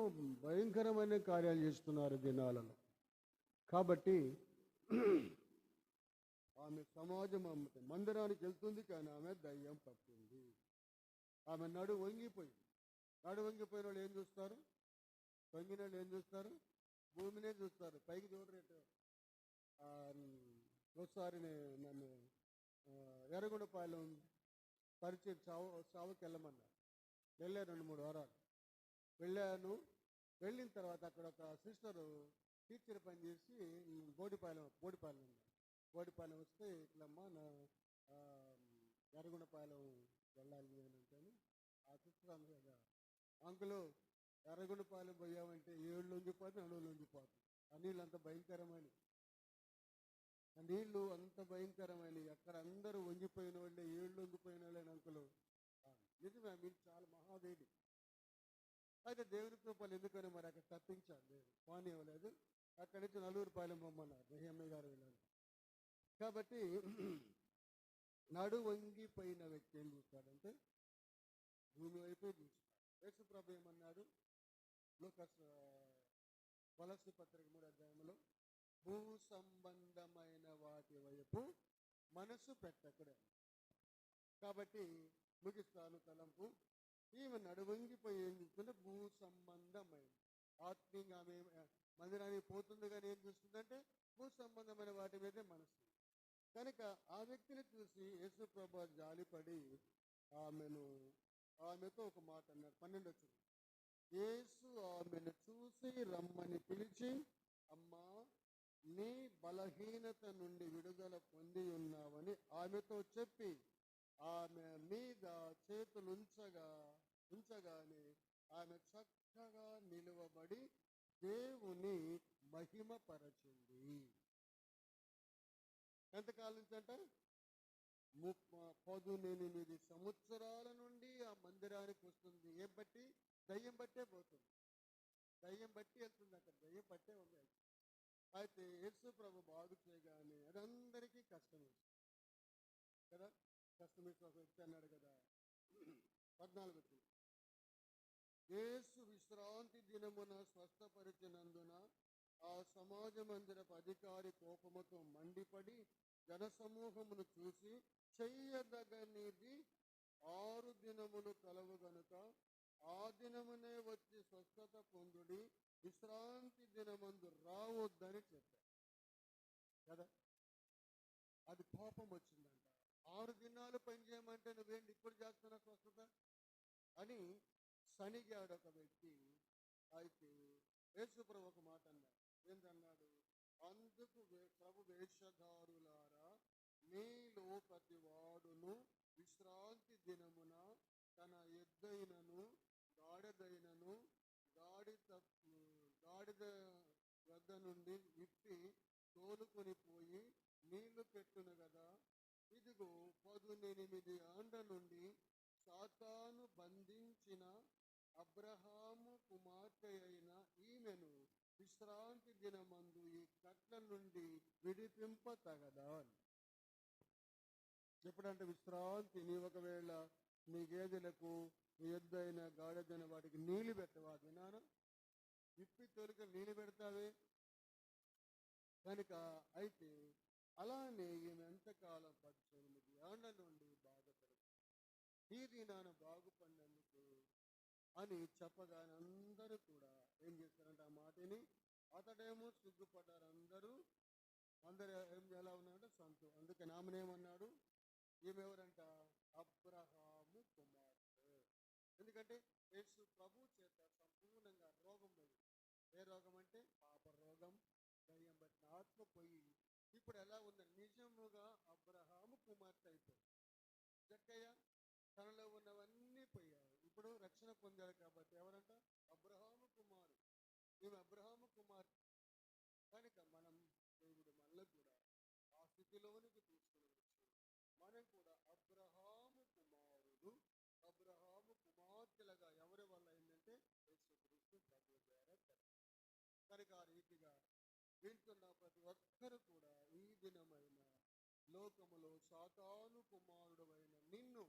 భయంకరమైన కార్యాలు చేస్తున్నారు దినాలలో. కాబట్టి ఆమె సమాజం మందిరానికి వెళ్తుంది, కానీ ఆమె దయ్యం పట్టింది. ఆమె నడు వంగిపోయిన వాళ్ళు ఏం చూస్తారు? వంగిన వాళ్ళు ఏం చూస్తారు? భూమినే చూస్తారు, పైకి చూడరేట. ఒకసారి నన్ను ఎర్రగొండపాలెం పరిచయం చావుకి వెళ్ళమన్నారు. వెళ్ళాను 2-3 వారాలు వెళ్ళాను. వెళ్ళిన తర్వాత అక్కడ ఒక సిస్టరు టీచర్ పని చేసి బోడిపాలెం వస్తే ఇట్లమ్మా నా ఎర్రగొండపాలెం వెళ్ళాలి అని అంటాను. ఆ సిస్టర్ అన్నారు కదా, అంకులు ఎర్రగొండపాలెం పోయామంటే 7 లొంగిపోతుంది, 9 లొంగిపోతుంది. ఆ నీళ్ళు అంత భయంకరమైన అక్కడ అందరూ వంగిపోయిన వాళ్ళే, 7 లొంగిపోయిన వాళ్ళే అంకులు. నిజమే, మీరు చాలా మహాదేవి. అయితే దేవుని కృపలు ఎందుకని మరి అక్కడ తప్పించాను, నేను పాని ఇవ్వలేదు. అక్కడి నుంచి 4 పాలెం బొమ్మన్నారు, రహ్యమ్మ గారు వెళ్ళాను. కాబట్టి నడు వంగిపోయిన వ్యక్తి ఏం చూస్తాడంటే భూమి వైపే చూస్తాడు. యేసు ప్రభు ఏమన్నాడు? కొలస్సీ పత్రిక 3వ అధ్యాయంలో భూ సంబంధమైన వాటి వైపు మనసు పెట్టకూడదు. కాబట్టి ముగిస్తాను తలంపు. ఈమె నడువంగిపోయి ఏం చూస్తుంటే భూ సంబంధమైన, ఆత్మీయంగా ఆమె మందిరానికి పోతుంది, కానీ ఏం చూస్తుందంటే భూ సంబంధమైన వాటి మీదే మనసు. కనుక ఆ వ్యక్తిని చూసి యేసుప్రభు జాలిపడి ఆమెతో ఒక మాట అన్నాడు. 12 వచ్చింది. యేసు ఆమెను చూసి రమ్మని పిలిచి, అమ్మా, నీ బలహీనత నుండి విడుదల పొంది ఉన్నావని ఆమెతో చెప్పి ఆమె మీద చేతులు ఉంచగానే ఆమె చక్కగా నిలువబడి దేవుని మహిమపరచింది. ఎంతకాలం నుంచి అంట? 18 సంవత్సరాల నుండి ఆ మందిరానికి వస్తుంది. ఏం బట్టి? దయ్యం బట్టే పోతుంది. దయ్యం బట్టి వెళ్తుంది. అక్కడ దయ్యం బట్టే ఉంది. అయితే యేసు ప్రభు బాగు చేయగానే అదందరికీ కష్టం కదా. కష్టం ఒక వ్యక్తి అన్నాడు కదా. 14 యేసు విశ్రాంతి దినమున స్వస్థపరిచినందున ఆ సమాజ మందిరపు అధికారి కోపముతో మండిపడి జనసమూహమును చూసి, చెయ్యదగనిది 6 దినములు కలవు గనుక ఆ దినమునే వచ్చి స్వస్థత పొందుడి, విశ్రాంతి దినమందు రావద్దని చెప్పారు కదా. అది కోపం వచ్చిందంట. 6 దినాలు పని చేయమంటే నువ్వేంటి ఇప్పుడు చేస్తున్నా స్వస్థత అని సణిగాడు ఒక వ్యక్తి. అయితే యేసుప్రభు ఒక మాట అన్నాడు. ఏంటన్నాడు? అందుకు ప్రభు, వేషధారులారా, మీలో ప్రతి వాడును విశ్రాంతి దినమున తన ఎద్దైనను గాడిదైనను గాడిద వద్ద నుండి విప్పి తోలుకొని పోయి నీళ్లు పెట్టును కదా. ఇదిగో 18 ఏండ్ల నుండి సాతాను బంధించిన అబ్రహాము కుమార్తె అయిన ఈమెను విశ్రాంతి దినమందు ఈ కట్ల నుండి విడిపింప తగదా. ఎప్పుడంటే విశ్రాంతి, నీ ఒకవేళ నీ గేదెలకు ఎద్దైన గాడిదైన వాటికి నీళ్లు పెట్టవా? దినాన విప్పి తొలిక నీళ్లు పెడతావే కనుక. అయితే అలానే ఈమె ఎంతకాలం 18 ఏండ్ల నుండి బాధపడుతుంది. ఈ దినాన బాగుపడినందుకు అని చెప్పగానే అందరూ కూడా ఏం చేస్తారంటే ఆ మాటని, అతడేమో సిగ్గుపడ్డారు. అందరూ ఎలా ఉన్నారంటే సంతోషం. అందుకే నామనేమన్నాడు? ఈమె ఎవరంట? అబ్రహాము కుమార్తె. ఎందుకంటే యేసు ప్రభు చేత సంపూర్ణంగా రోగం పోయి. ఏ రోగం అంటే? పాప రోగం, దయ్యం బట్టిన ఆత్మ పోయి ఇప్పుడు ఎలా ఉంది? నిజముగా అబ్రహాము కుమార్తె అయిపోయింది. జక్కయ్య తనలో ఉన్నవన్నీ పోయాయి. ఇప్పుడు రక్షణ పొందాడు కాబట్టి ఎవరంట? అబ్రహాము కుమారుడు. ఈమె అబ్రహాము కుమార్తె. కనుక మనం దేవుడు మనల్ని కూడా ఆ స్థితిలోనికి తీసుకుని వచ్చి మనం కూడా అబ్రహాము కుమారుడు, అబ్రహాము కుమార్తెలుగా ఎవరి వల్ల అయిందంటే యేసుక్రీస్తు ప్రభు ద్వారా. కనుక ఆ రీతిగా వింటున్న ప్రతి ఒక్కరు కూడా ఈ దినమైన లోకములో సాతాను కుమారుడు అయిన నిన్ను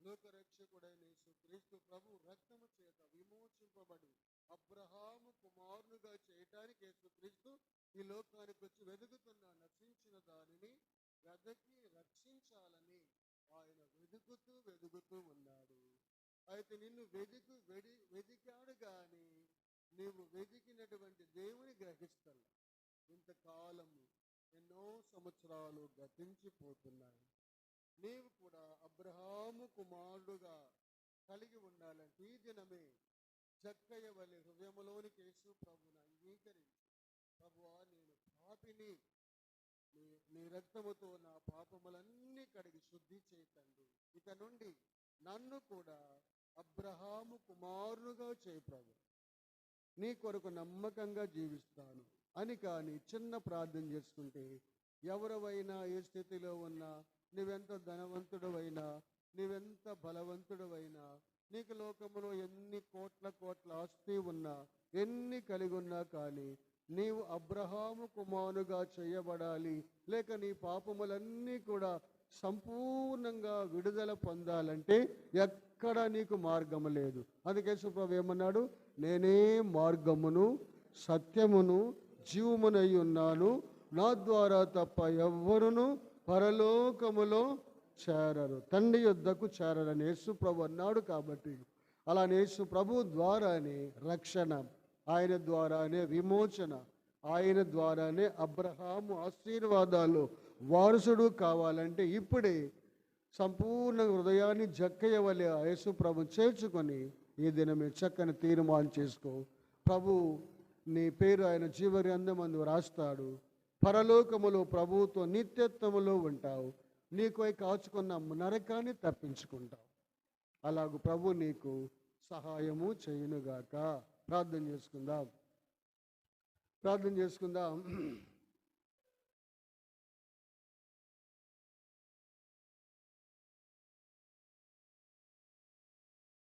లోకరక్షకుడైన యేసుక్రీస్తు ప్రభు రక్తము చేత విమోచింపబడి అబ్రహాము కుమారునిగా చేయటానికి యేసుక్రీస్తు ఈ లోకానికి వచ్చి వెతుకుతున్న నశించిన దానిని వెదకి రక్షించాలని ఆయన వెతుకుతూ ఉన్నాడు. అయితే నిన్ను వెదికాడు కానీ నీవు వెతికినటువంటి దేవుని గ్రహిస్తాను. ఇంతకాలము ఎన్నో సంవత్సరాలు గతించిపోతున్నాయి. నీవు కూడా అబ్రహాము కుమారుడుగా కలిగి ఉండాలంటే ఈ దినమే జక్కయ్య వలె హృదయంలోనికి యేసు ప్రభువును అంగీకరించి, ప్రభువా, నేను పాపిని, నీ రక్తముతో నా పాపములన్నీ కడిగి శుద్ధి చేయతండి. ఇక నుండి నన్ను కూడా అబ్రహాము కుమారుడుగా చేయి ప్రభు, నీ కొరకు నమ్మకంగా జీవిస్తాను అని కానీ చిన్న ప్రార్థన చేసుకుంటే, ఎవరైనా ఏ స్థితిలో ఉన్నా, నువ్వెంత ధనవంతుడవైనా, నువ్వెంత బలవంతుడవైనా, నీకు లోకములో ఎన్ని కోట్ల ఆస్తి ఉన్నా, ఎన్ని కలిగి ఉన్నా కానీ నీవు అబ్రహాము కుమారుగా చేయబడాలి, లేక నీ పాపములన్నీ కూడా సంపూర్ణంగా విడుదల పొందాలంటే ఎక్కడ నీకు మార్గము లేదు. అందుకే యేసుప్రభు ఏమన్నాడు? నేనే మార్గమును సత్యమును జీవమునై ఉన్నాను, నా ద్వారా తప్ప ఎవ్వరును పరలోకములో చేరరు, తండ్రి యొద్దకు చేరరని యేసు ప్రభు అన్నాడు. కాబట్టి అలా యేసు ప్రభు ద్వారానే రక్షణ, ఆయన ద్వారానే విమోచన, ఆయన ద్వారానే అబ్రహాము ఆశీర్వాదాలు వారసుడు కావాలంటే ఇప్పుడే సంపూర్ణ హృదయాన్ని జక్కయ్య వలె యేసు ప్రభు చేర్చుకొని ఈ దినమే చక్కని తీర్మానం చేసుకో. ప్రభు నీ పేరు ఆయన జీవగ్రంథమందు రాస్తాడు. పరలోకములో ప్రభువుతో నిత్యత్వములో ఉంటావు. నీకై కాచుకున్న నరకాన్ని తప్పించుకుంటావు. అలాగూ ప్రభు నీకు సహాయము చేయునుగాక. ప్రార్థన చేసుకుందాం.